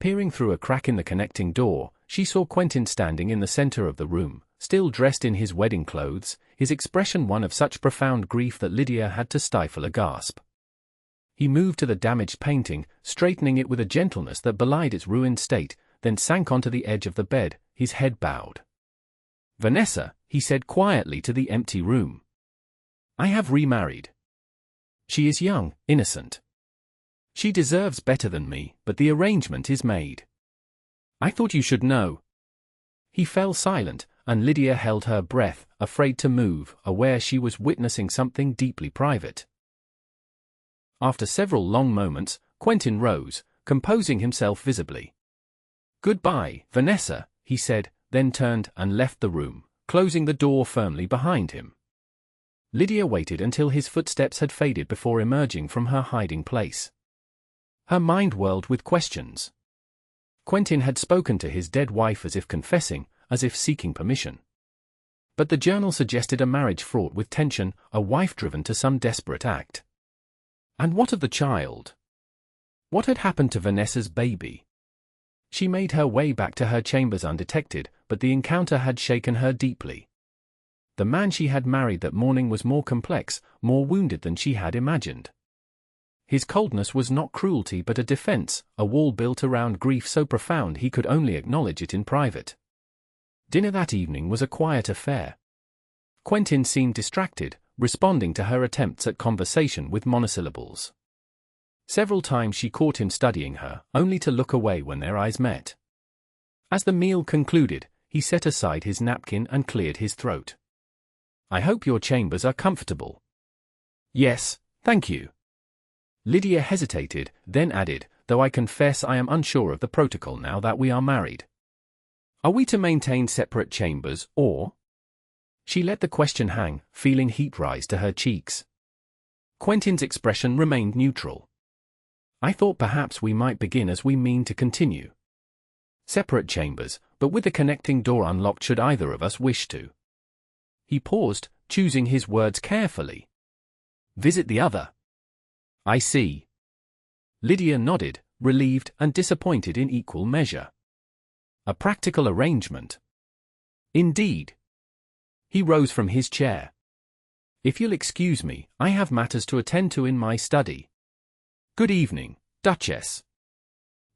Peering through a crack in the connecting door, she saw Quentin standing in the center of the room, still dressed in his wedding clothes, his expression one of such profound grief that Lydia had to stifle a gasp. He moved to the damaged painting, straightening it with a gentleness that belied its ruined state, then sank onto the edge of the bed, his head bowed. "Vanessa," he said quietly to the empty room. "I have remarried. She is young, innocent. She deserves better than me, but the arrangement is made. I thought you should know." He fell silent, and Lydia held her breath, afraid to move, aware she was witnessing something deeply private. After several long moments, Quentin rose, composing himself visibly. "Goodbye, Vanessa," he said, then turned and left the room, closing the door firmly behind him. Lydia waited until his footsteps had faded before emerging from her hiding place. Her mind whirled with questions. Quentin had spoken to his dead wife as if confessing, as if seeking permission. But the journal suggested a marriage fraught with tension, a wife driven to some desperate act. And what of the child? What had happened to Vanessa's baby? She made her way back to her chambers undetected, but the encounter had shaken her deeply. The man she had married that morning was more complex, more wounded than she had imagined. His coldness was not cruelty but a defense, a wall built around grief so profound he could only acknowledge it in private. Dinner that evening was a quiet affair. Quentin seemed distracted, responding to her attempts at conversation with monosyllables. Several times she caught him studying her, only to look away when their eyes met. As the meal concluded, he set aside his napkin and cleared his throat. "I hope your chambers are comfortable." "Yes, thank you." Lydia hesitated, then added, "Though I confess I am unsure of the protocol now that we are married. Are we to maintain separate chambers, or?" She let the question hang, feeling heat rise to her cheeks. Quentin's expression remained neutral. "I thought perhaps we might begin as we mean to continue. Separate chambers, but with the connecting door unlocked should either of us wish to." He paused, choosing his words carefully. "Visit the other." "I see." Lydia nodded, relieved and disappointed in equal measure. A practical arrangement. Indeed. He rose from his chair. "If you'll excuse me, I have matters to attend to in my study. Good evening, Duchess."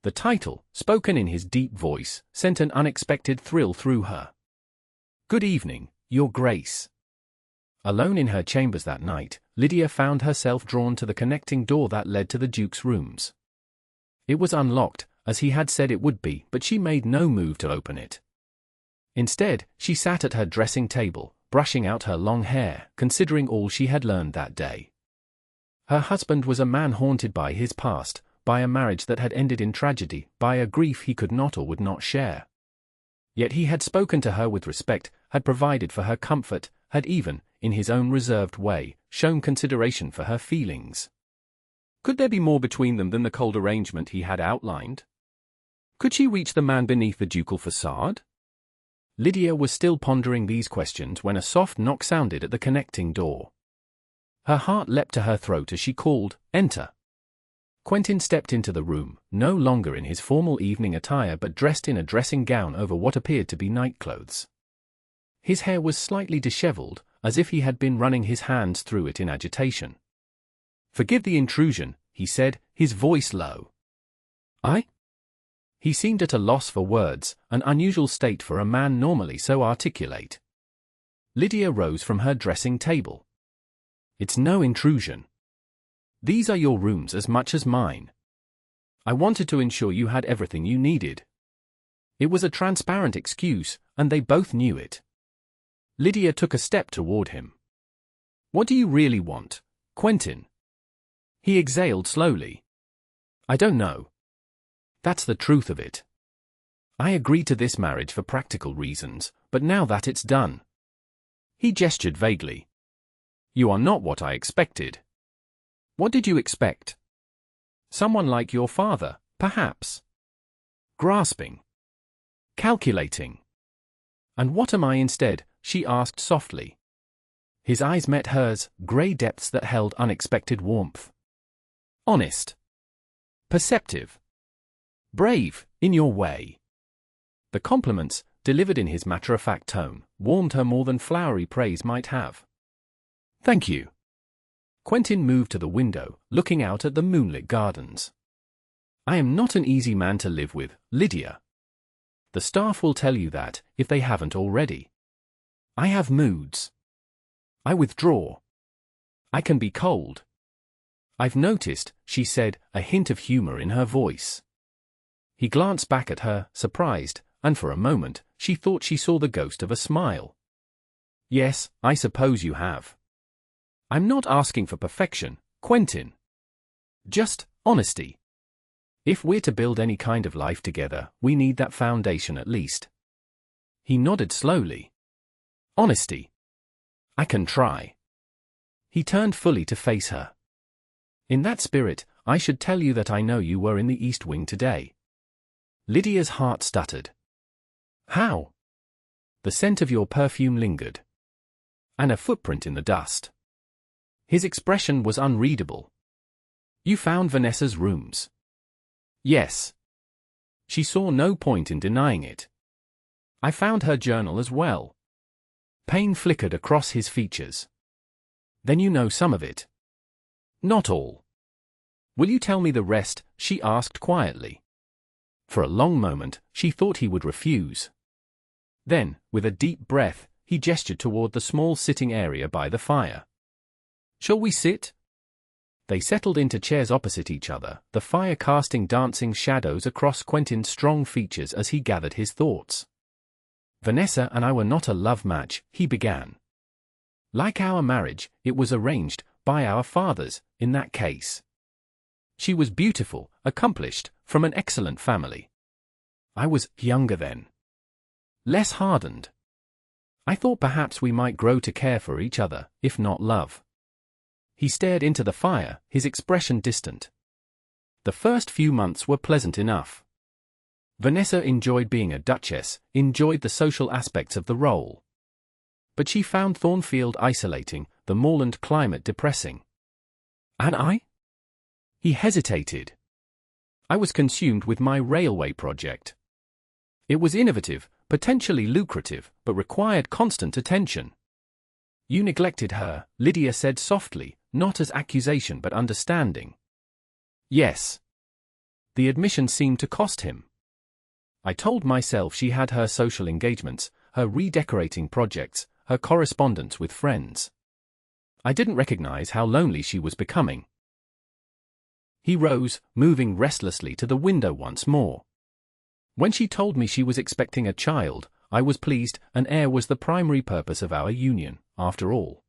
The title, spoken in his deep voice, sent an unexpected thrill through her. "Good evening, Your Grace." Alone in her chambers that night, Lydia found herself drawn to the connecting door that led to the Duke's rooms. It was unlocked, as he had said it would be, but she made no move to open it. Instead, she sat at her dressing table, brushing out her long hair, considering all she had learned that day. Her husband was a man haunted by his past, by a marriage that had ended in tragedy, by a grief he could not or would not share. Yet he had spoken to her with respect, had provided for her comfort, had even, in his own reserved way, shown consideration for her feelings. Could there be more between them than the cold arrangement he had outlined? Could she reach the man beneath the ducal facade? Lydia was still pondering these questions when a soft knock sounded at the connecting door. Her heart leapt to her throat as she called, "Enter." Quentin stepped into the room, no longer in his formal evening attire but dressed in a dressing gown over what appeared to be nightclothes. His hair was slightly disheveled, as if he had been running his hands through it in agitation. "Forgive the intrusion," he said, his voice low. "I?" He seemed at a loss for words, an unusual state for a man normally so articulate. Lydia rose from her dressing table. "It's no intrusion. These are your rooms as much as mine. I wanted to ensure you had everything you needed." It was a transparent excuse, and they both knew it. Lydia took a step toward him. "What do you really want, Quentin?" He exhaled slowly. "I don't know. That's the truth of it. I agreed to this marriage for practical reasons, but now that it's done." He gestured vaguely. "You are not what I expected." "What did you expect?" "Someone like your father, perhaps. Grasping. Calculating." "And what am I instead?" she asked softly. His eyes met hers, grey depths that held unexpected warmth. "Honest. Perceptive. Brave, in your way." The compliments, delivered in his matter-of-fact tone, warmed her more than flowery praise might have. "Thank you." Quentin moved to the window, looking out at the moonlit gardens. "I am not an easy man to live with, Lydia. The staff will tell you that, if they haven't already. I have moods. I withdraw. I can be cold. I've noticed," she said, a hint of humor in her voice. He glanced back at her, surprised, and for a moment, she thought she saw the ghost of a smile. "Yes, I suppose you have. I'm not asking for perfection, Quentin. Just honesty. If we're to build any kind of life together, we need that foundation at least." He nodded slowly. "Honesty. I can try." He turned fully to face her. "In that spirit, I should tell you that I know you were in the East Wing today." Lydia's heart stuttered. "How?" "The scent of your perfume lingered. And a footprint in the dust." His expression was unreadable. "You found Vanessa's rooms?" "Yes." She saw no point in denying it. "I found her journal as well." Pain flickered across his features. "Then you know some of it." "Not all." "Will you tell me the rest?" she asked quietly. For a long moment, she thought he would refuse. Then, with a deep breath, he gestured toward the small sitting area by the fire. "Shall we sit?" They settled into chairs opposite each other, the fire casting dancing shadows across Quentin's strong features as he gathered his thoughts. "Vanessa and I were not a love match," he began. "Like our marriage, it was arranged, by our fathers, in that case. She was beautiful, accomplished, from an excellent family. I was younger then. Less hardened. I thought perhaps we might grow to care for each other, if not love." He stared into the fire, his expression distant. The first few months were pleasant enough. Vanessa enjoyed being a duchess, enjoyed the social aspects of the role. But she found Thornfield isolating, the moorland climate depressing. "And I?" He hesitated. "I was consumed with my railway project. It was innovative, potentially lucrative, but required constant attention." "You neglected her," Lydia said softly, not as accusation but understanding. "Yes." The admission seemed to cost him. "I told myself she had her social engagements, her redecorating projects, her correspondence with friends. I didn't recognize how lonely she was becoming." He rose, moving restlessly to the window once more. "When she told me she was expecting a child, I was pleased. An heir was the primary purpose of our union, after all.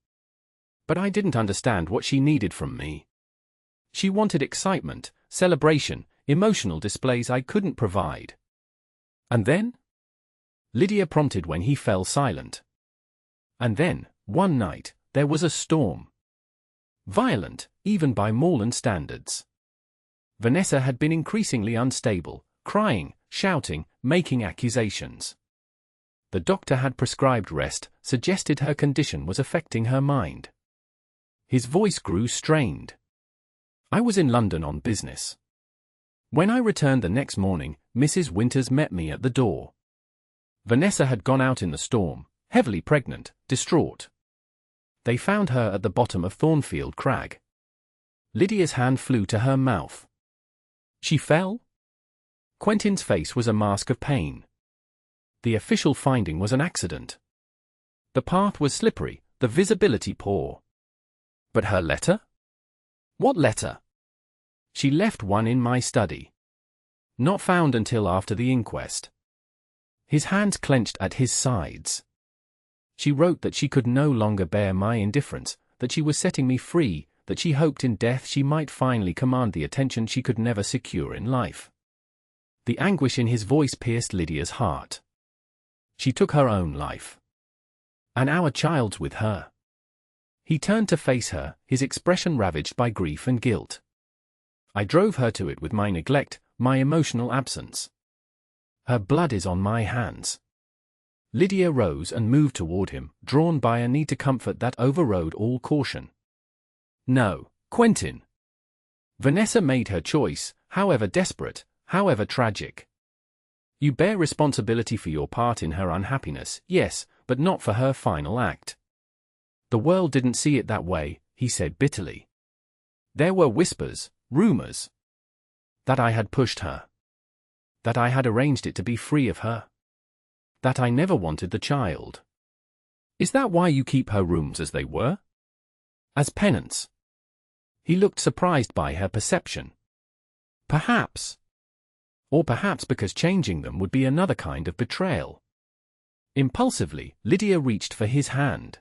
But I didn't understand what she needed from me. She wanted excitement, celebration, emotional displays I couldn't provide. And then? Lydia prompted when he fell silent. And then, one night, there was a storm. Violent, even by Moreland standards. Vanessa had been increasingly unstable, crying, shouting, making accusations. The doctor had prescribed rest, suggested her condition was affecting her mind. His voice grew strained. I was in London on business. When I returned the next morning, Mrs. Winters met me at the door. Vanessa had gone out in the storm, heavily pregnant, distraught. They found her at the bottom of Thornfield Crag. Lydia's hand flew to her mouth. She fell? Quentin's face was a mask of pain. The official finding was an accident. The path was slippery, the visibility poor. But her letter? What letter? She left one in my study. Not found until after the inquest. His hands clenched at his sides. She wrote that she could no longer bear my indifference, that she was setting me free, that she hoped in death she might finally command the attention she could never secure in life. The anguish in his voice pierced Lydia's heart. She took her own life. And our child's with her. He turned to face her, his expression ravaged by grief and guilt. I drove her to it with my neglect, my emotional absence. Her blood is on my hands. Lydia rose and moved toward him, drawn by a need to comfort that overrode all caution. No, Quentin. Vanessa made her choice, however desperate, however tragic. You bear responsibility for your part in her unhappiness, yes, but not for her final act. The world didn't see it that way, he said bitterly. There were whispers, rumors. That I had pushed her. That I had arranged it to be free of her. That I never wanted the child. Is that why you keep her rooms as they were? As penance? He looked surprised by her perception. Perhaps. Or perhaps because changing them would be another kind of betrayal. Impulsively, Lydia reached for his hand.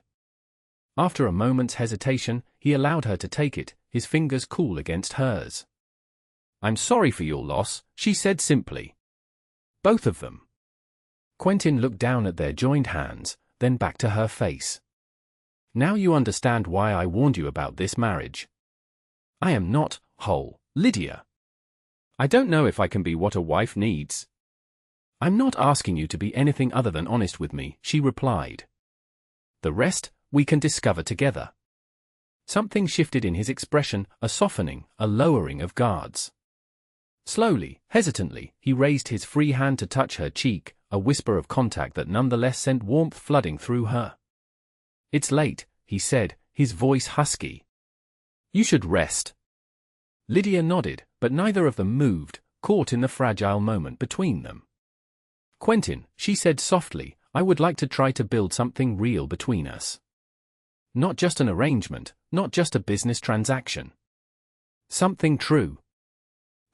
After a moment's hesitation, he allowed her to take it, his fingers cool against hers. I'm sorry for your loss, she said simply. Both of them. Quentin looked down at their joined hands, then back to her face. Now you understand why I warned you about this marriage. I am not whole, Lydia. I don't know if I can be what a wife needs. I'm not asking you to be anything other than honest with me, she replied. The rest, we can discover together. Something shifted in his expression, a softening, a lowering of guards. Slowly, hesitantly, he raised his free hand to touch her cheek, a whisper of contact that nonetheless sent warmth flooding through her. It's late, he said, his voice husky. You should rest. Lydia nodded, but neither of them moved, caught in the fragile moment between them. Quentin, she said softly, I would like to try to build something real between us. Not just an arrangement, not just a business transaction. Something true.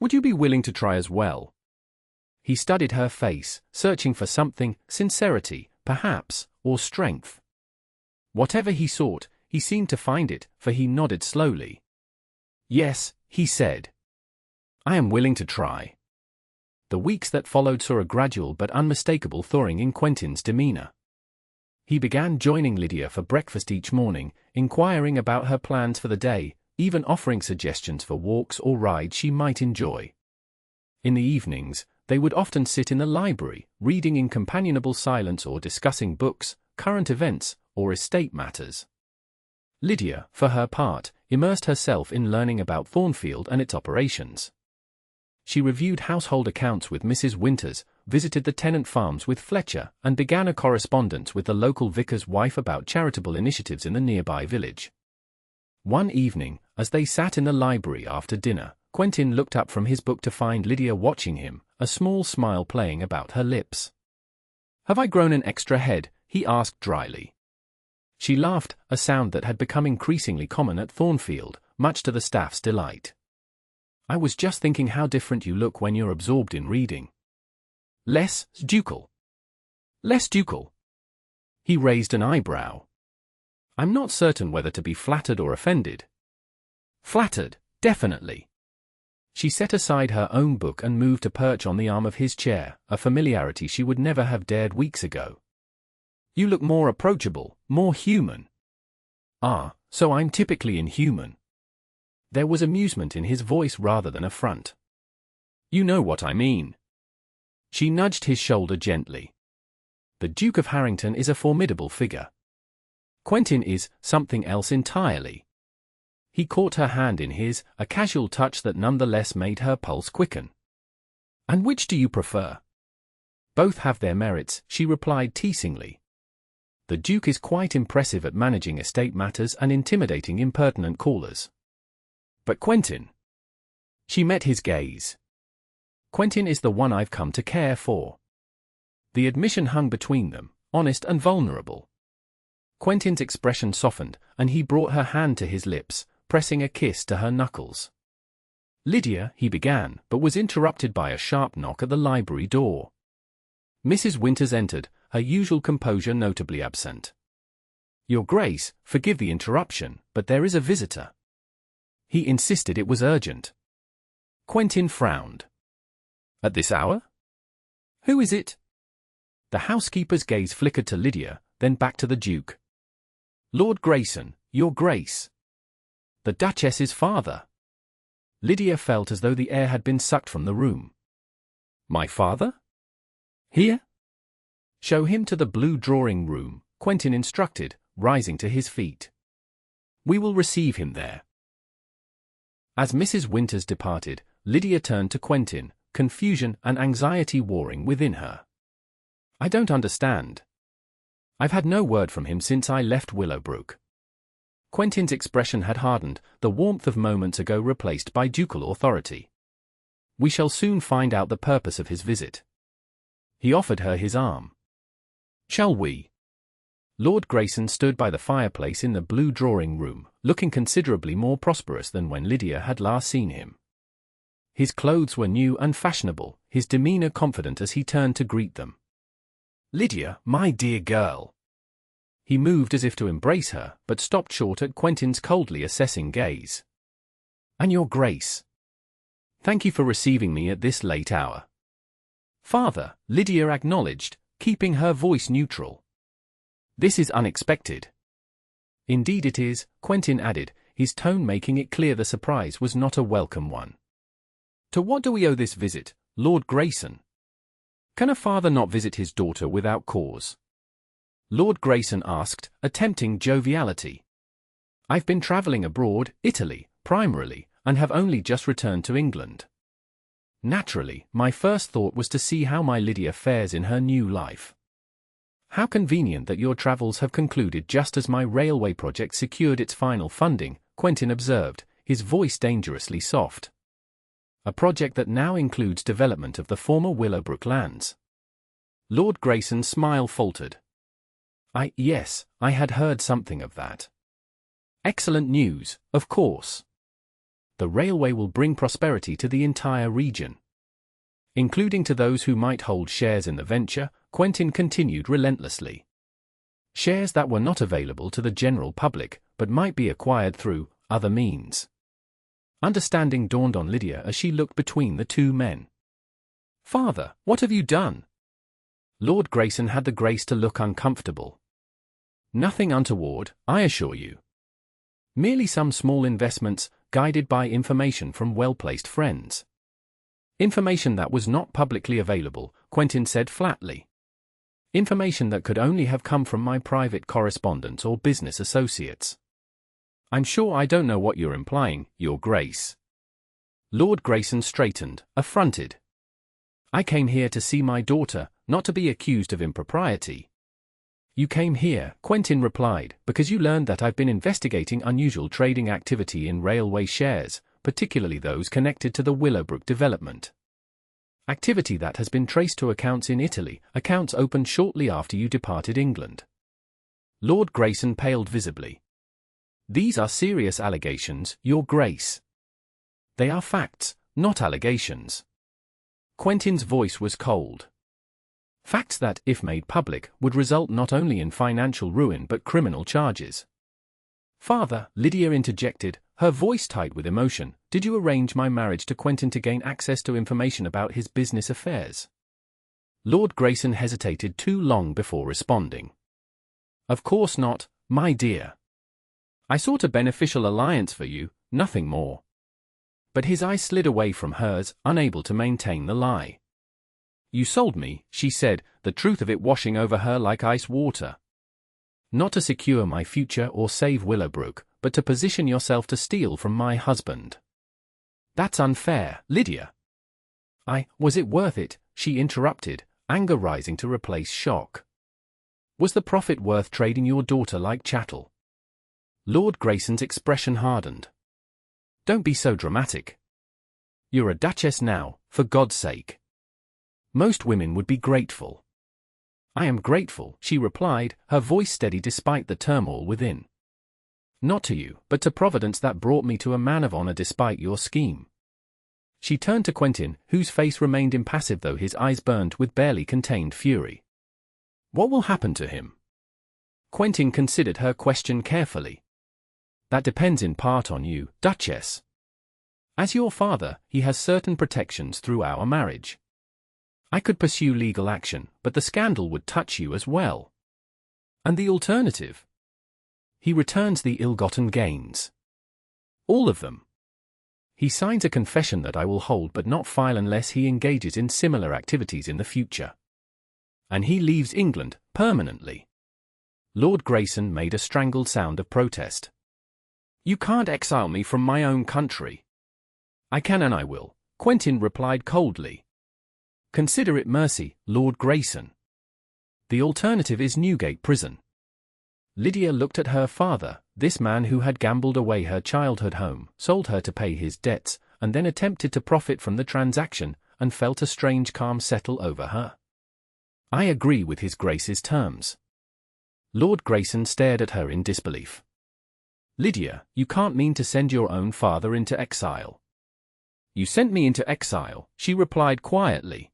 Would you be willing to try as well? He studied her face, searching for something, sincerity, perhaps, or strength. Whatever he sought, he seemed to find it, for he nodded slowly. Yes, he said. I am willing to try. The weeks that followed saw a gradual but unmistakable thawing in Quentin's demeanor. He began joining Lydia for breakfast each morning, inquiring about her plans for the day, even offering suggestions for walks or rides she might enjoy. In the evenings, they would often sit in the library, reading in companionable silence or discussing books, current events, or estate matters. Lydia, for her part, immersed herself in learning about Thornfield and its operations. She reviewed household accounts with Mrs. Winters, visited the tenant farms with Fletcher, and began a correspondence with the local vicar's wife about charitable initiatives in the nearby village. One evening, as they sat in the library after dinner, Quentin looked up from his book to find Lydia watching him, a small smile playing about her lips. Have I grown an extra head? He asked dryly. She laughed, a sound that had become increasingly common at Thornfield, much to the staff's delight. I was just thinking how different you look when you're absorbed in reading. Less ducal. Less ducal. He raised an eyebrow. I'm not certain whether to be flattered or offended. Flattered, Definitely. She set aside her own book and moved to perch on the arm of his chair, a familiarity she would never have dared weeks ago. You look more approachable, more human. Ah, so I'm typically inhuman. There was amusement in his voice rather than affront. You know what I mean. She nudged his shoulder gently. The Duke of Harrington is a formidable figure. Quentin is something else entirely. He caught her hand in his, a casual touch that nonetheless made her pulse quicken. And which do you prefer? Both have their merits, she replied teasingly. The Duke is quite impressive at managing estate matters and intimidating impertinent callers. But Quentin? She met his gaze. Quentin is the one I've come to care for. The admission hung between them, honest and vulnerable. Quentin's expression softened, and he brought her hand to his lips, pressing a kiss to her knuckles. Lydia, he began, but was interrupted by a sharp knock at the library door. Mrs. Winters entered, her usual composure notably absent. Your Grace, forgive the interruption, but there is a visitor. He insisted it was urgent. Quentin frowned. At this hour? Who is it? The housekeeper's gaze flickered to Lydia, then back to the Duke. Lord Grayson, Your Grace. The Duchess's father. Lydia felt as though the air had been sucked from the room. My father? Here? Show him to the blue drawing-room, Quentin instructed, rising to his feet. We will receive him there. As Mrs. Winters departed, Lydia turned to Quentin, confusion and anxiety warring within her. I don't understand. I've had no word from him since I left Willowbrook. Quentin's expression had hardened, the warmth of moments ago replaced by ducal authority. We shall soon find out the purpose of his visit. He offered her his arm. Shall we? Lord Grayson stood by the fireplace in the blue drawing-room, looking considerably more prosperous than when Lydia had last seen him. His clothes were new and fashionable, his demeanor confident as he turned to greet them. Lydia, my dear girl. He moved as if to embrace her, but stopped short at Quentin's coldly assessing gaze. And Your Grace. Thank you for receiving me at this late hour. Father, Lydia acknowledged, keeping her voice neutral. This is unexpected. Indeed it is, Quentin added, his tone making it clear the surprise was not a welcome one. To what do we owe this visit, Lord Grayson? Can a father not visit his daughter without cause? Lord Grayson asked, attempting joviality. I've been travelling abroad, Italy, primarily, and have only just returned to England. Naturally, my first thought was to see how my Lydia fares in her new life. How convenient that your travels have concluded just as my railway project secured its final funding, Quentin observed, his voice dangerously soft. A project that now includes development of the former Willowbrook lands. Lord Grayson's smile faltered. Yes, I had heard something of that. Excellent news, of course. The railway will bring prosperity to the entire region. Including to those who might hold shares in the venture, Quentin continued relentlessly. Shares that were not available to the general public, but might be acquired through other means. Understanding dawned on Lydia as she looked between the two men. Father, what have you done? Lord Grayson had the grace to look uncomfortable. Nothing untoward, I assure you. Merely some small investments, guided by information from well-placed friends. Information that was not publicly available, Quentin said flatly. Information that could only have come from my private correspondents or business associates. I'm sure I don't know what you're implying, Your Grace. Lord Grayson straightened, affronted. I came here to see my daughter, not to be accused of impropriety. You came here, Quentin replied, because you learned that I've been investigating unusual trading activity in railway shares, particularly those connected to the Willowbrook development. Activity that has been traced to accounts in Italy, accounts opened shortly after you departed England. Lord Grayson paled visibly. These are serious allegations, Your Grace. They are facts, not allegations. Quentin's voice was cold. Facts that, if made public, would result not only in financial ruin but criminal charges. Father, Lydia interjected, her voice tight with emotion, did you arrange my marriage to Quentin to gain access to information about his business affairs? Lord Grayson hesitated too long before responding. Of course not, my dear. I sought a beneficial alliance for you, nothing more. But his eyes slid away from hers, unable to maintain the lie. You sold me, she said, the truth of it washing over her like ice water. Not to secure my future or save Willowbrook, but to position yourself to steal from my husband. That's unfair, Lydia. Was it worth it? She interrupted, anger rising to replace shock. Was the profit worth trading your daughter like chattel? Lord Grayson's expression hardened. Don't be so dramatic. You're a duchess now, for God's sake. Most women would be grateful. I am grateful, she replied, her voice steady despite the turmoil within. Not to you, but to Providence that brought me to a man of honor despite your scheme. She turned to Quentin, whose face remained impassive though his eyes burned with barely contained fury. What will happen to him? Quentin considered her question carefully. That depends in part on you, Duchess. As your father, he has certain protections through our marriage. I could pursue legal action, but the scandal would touch you as well. And the alternative? He returns the ill-gotten gains. All of them. He signs a confession that I will hold but not file unless he engages in similar activities in the future. And he leaves England, permanently. Lord Grayson made a strangled sound of protest. You can't exile me from my own country. I can and I will, Quentin replied coldly. Consider it mercy, Lord Grayson. The alternative is Newgate Prison. Lydia looked at her father, this man who had gambled away her childhood home, sold her to pay his debts, and then attempted to profit from the transaction, and felt a strange calm settle over her. I agree with His Grace's terms. Lord Grayson stared at her in disbelief. Lydia, you can't mean to send your own father into exile. You sent me into exile, she replied quietly.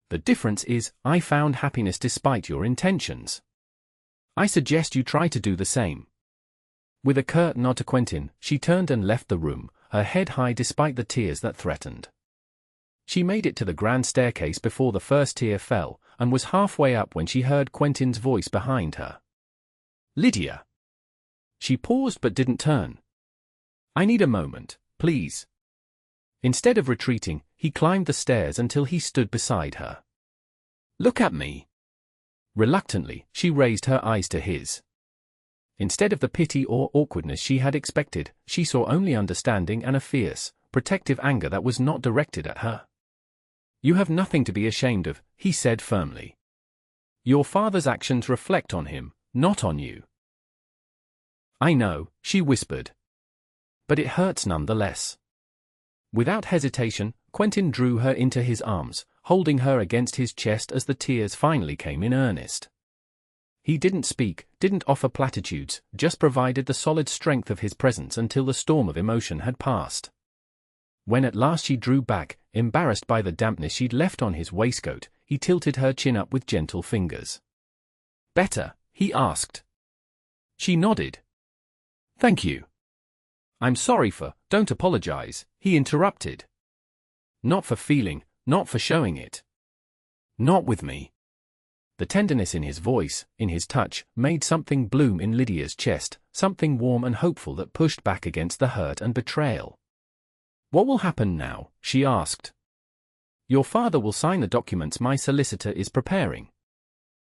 The difference is, I found happiness despite your intentions. I suggest you try to do the same. With a curt nod to Quentin, she turned and left the room, her head high despite the tears that threatened. She made it to the grand staircase before the first tear fell, and was halfway up when she heard Quentin's voice behind her. Lydia. She paused but didn't turn. I need a moment, please. Instead of retreating, he climbed the stairs until he stood beside her. Look at me. Reluctantly, she raised her eyes to his. Instead of the pity or awkwardness she had expected, she saw only understanding and a fierce, protective anger that was not directed at her. You have nothing to be ashamed of, he said firmly. Your father's actions reflect on him, not on you. I know, she whispered. But it hurts nonetheless. Without hesitation, Quentin drew her into his arms, holding her against his chest as the tears finally came in earnest. He didn't speak, didn't offer platitudes, just provided the solid strength of his presence until the storm of emotion had passed. When at last she drew back, embarrassed by the dampness she'd left on his waistcoat, he tilted her chin up with gentle fingers. Better, he asked. She nodded. Thank you. I'm sorry for, don't apologize, he interrupted. Not for feeling, not for showing it. Not with me. The tenderness in his voice, in his touch, made something bloom in Lydia's chest, something warm and hopeful that pushed back against the hurt and betrayal. What will happen now? She asked. Your father will sign the documents my solicitor is preparing.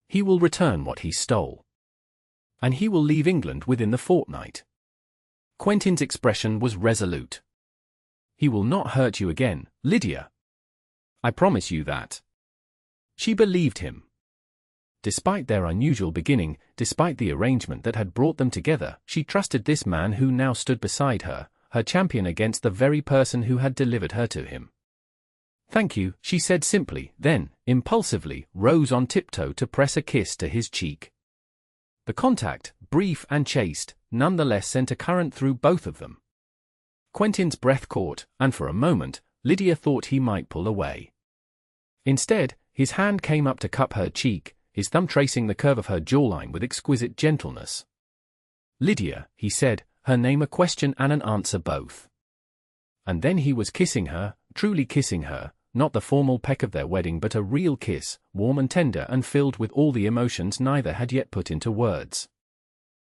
He will return what he stole. And he will leave England within the fortnight. Quentin's expression was resolute. He will not hurt you again, Lydia. I promise you that. She believed him. Despite their unusual beginning, despite the arrangement that had brought them together, she trusted this man who now stood beside her, her champion against the very person who had delivered her to him. Thank you, she said simply, then, impulsively, rose on tiptoe to press a kiss to his cheek. The contact, brief and chaste, nonetheless sent a current through both of them. Quentin's breath caught, and for a moment, Lydia thought he might pull away. Instead, his hand came up to cup her cheek, his thumb tracing the curve of her jawline with exquisite gentleness. Lydia, he said, her name a question and an answer both. And then he was kissing her, truly kissing her, not the formal peck of their wedding but a real kiss, warm and tender and filled with all the emotions neither had yet put into words.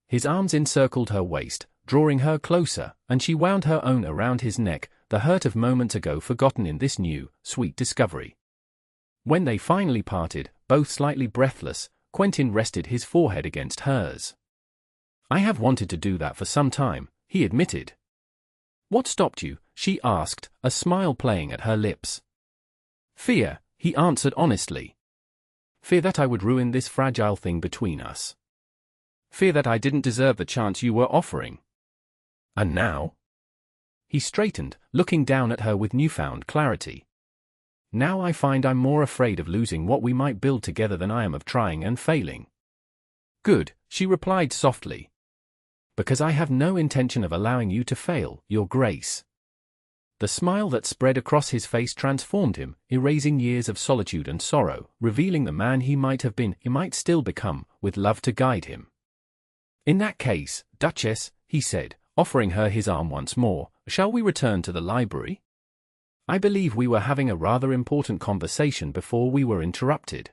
His arms encircled her waist, drawing her closer, and she wound her own around his neck, the hurt of moments ago forgotten in this new, sweet discovery. When they finally parted, both slightly breathless, Quentin rested his forehead against hers. "I have wanted to do that for some time," he admitted. "What stopped you?" she asked, a smile playing at her lips. "Fear," he answered honestly. "Fear that I would ruin this fragile thing between us. Fear that I didn't deserve the chance you were offering. And now?" He straightened, looking down at her with newfound clarity. "Now I find I'm more afraid of losing what we might build together than I am of trying and failing." "Good," she replied softly. "Because I have no intention of allowing you to fail, Your Grace." The smile that spread across his face transformed him, erasing years of solitude and sorrow, revealing the man he might have been, he might still become, with love to guide him. "In that case, Duchess," he said, offering her his arm once more, "shall we return to the library? I believe we were having a rather important conversation before we were interrupted."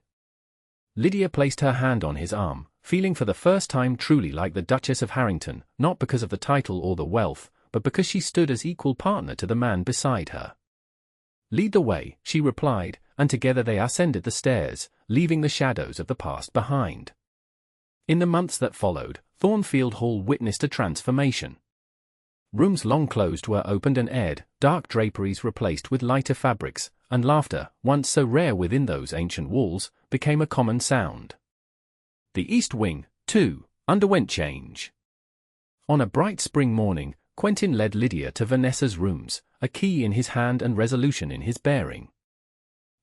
Lydia placed her hand on his arm, feeling for the first time truly like the Duchess of Harrington, not because of the title or the wealth, but because she stood as equal partner to the man beside her. "Lead the way," she replied, and together they ascended the stairs, leaving the shadows of the past behind. In the months that followed, Thornfield Hall witnessed a transformation. Rooms long closed were opened and aired, dark draperies replaced with lighter fabrics, and laughter, once so rare within those ancient walls, became a common sound. The East Wing, too, underwent change. On a bright spring morning, Quentin led Lydia to Vanessa's rooms, a key in his hand and resolution in his bearing.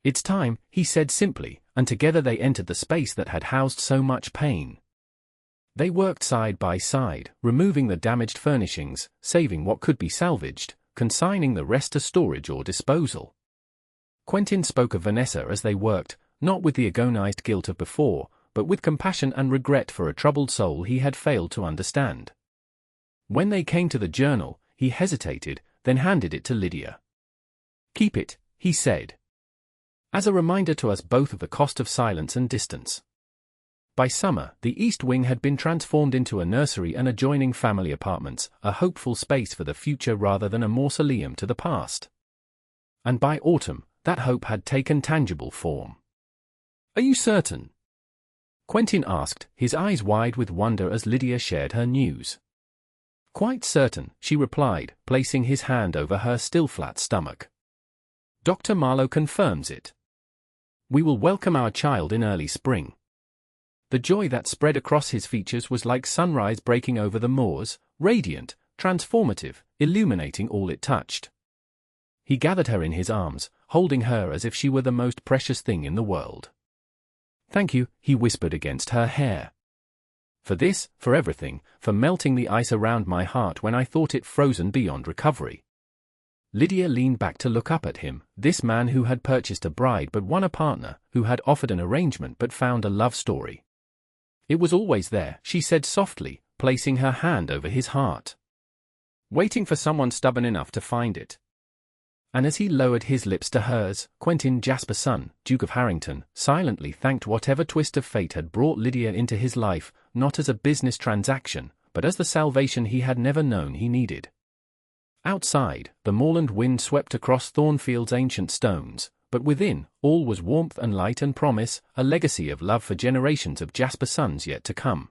"It's time," he said simply, and together they entered the space that had housed so much pain. They worked side by side, removing the damaged furnishings, saving what could be salvaged, consigning the rest to storage or disposal. Quentin spoke of Vanessa as they worked, not with the agonized guilt of before, but with compassion and regret for a troubled soul he had failed to understand. When they came to the journal, he hesitated, then handed it to Lydia. "Keep it," he said, "as a reminder to us both of the cost of silence and distance." By summer, the East Wing had been transformed into a nursery and adjoining family apartments, a hopeful space for the future rather than a mausoleum to the past. And by autumn, that hope had taken tangible form. "Are you certain?" Quentin asked, his eyes wide with wonder as Lydia shared her news. "Quite certain," she replied, placing his hand over her still flat stomach. "Dr. Marlowe confirms it. We will welcome our child in early spring." The joy that spread across his features was like sunrise breaking over the moors, radiant, transformative, illuminating all it touched. He gathered her in his arms, holding her as if she were the most precious thing in the world. "Thank you," he whispered against her hair. "For this, for everything, for melting the ice around my heart when I thought it frozen beyond recovery." Lydia leaned back to look up at him, this man who had purchased a bride but won a partner, who had offered an arrangement but found a love story. "It was always there," she said softly, placing her hand over his heart. "Waiting for someone stubborn enough to find it." And as he lowered his lips to hers, Quentin Jasperson, Duke of Harrington, silently thanked whatever twist of fate had brought Lydia into his life, not as a business transaction, but as the salvation he had never known he needed. Outside, the moorland wind swept across Thornfield's ancient stones, but within, all was warmth and light and promise, a legacy of love for generations of Jaspersons yet to come.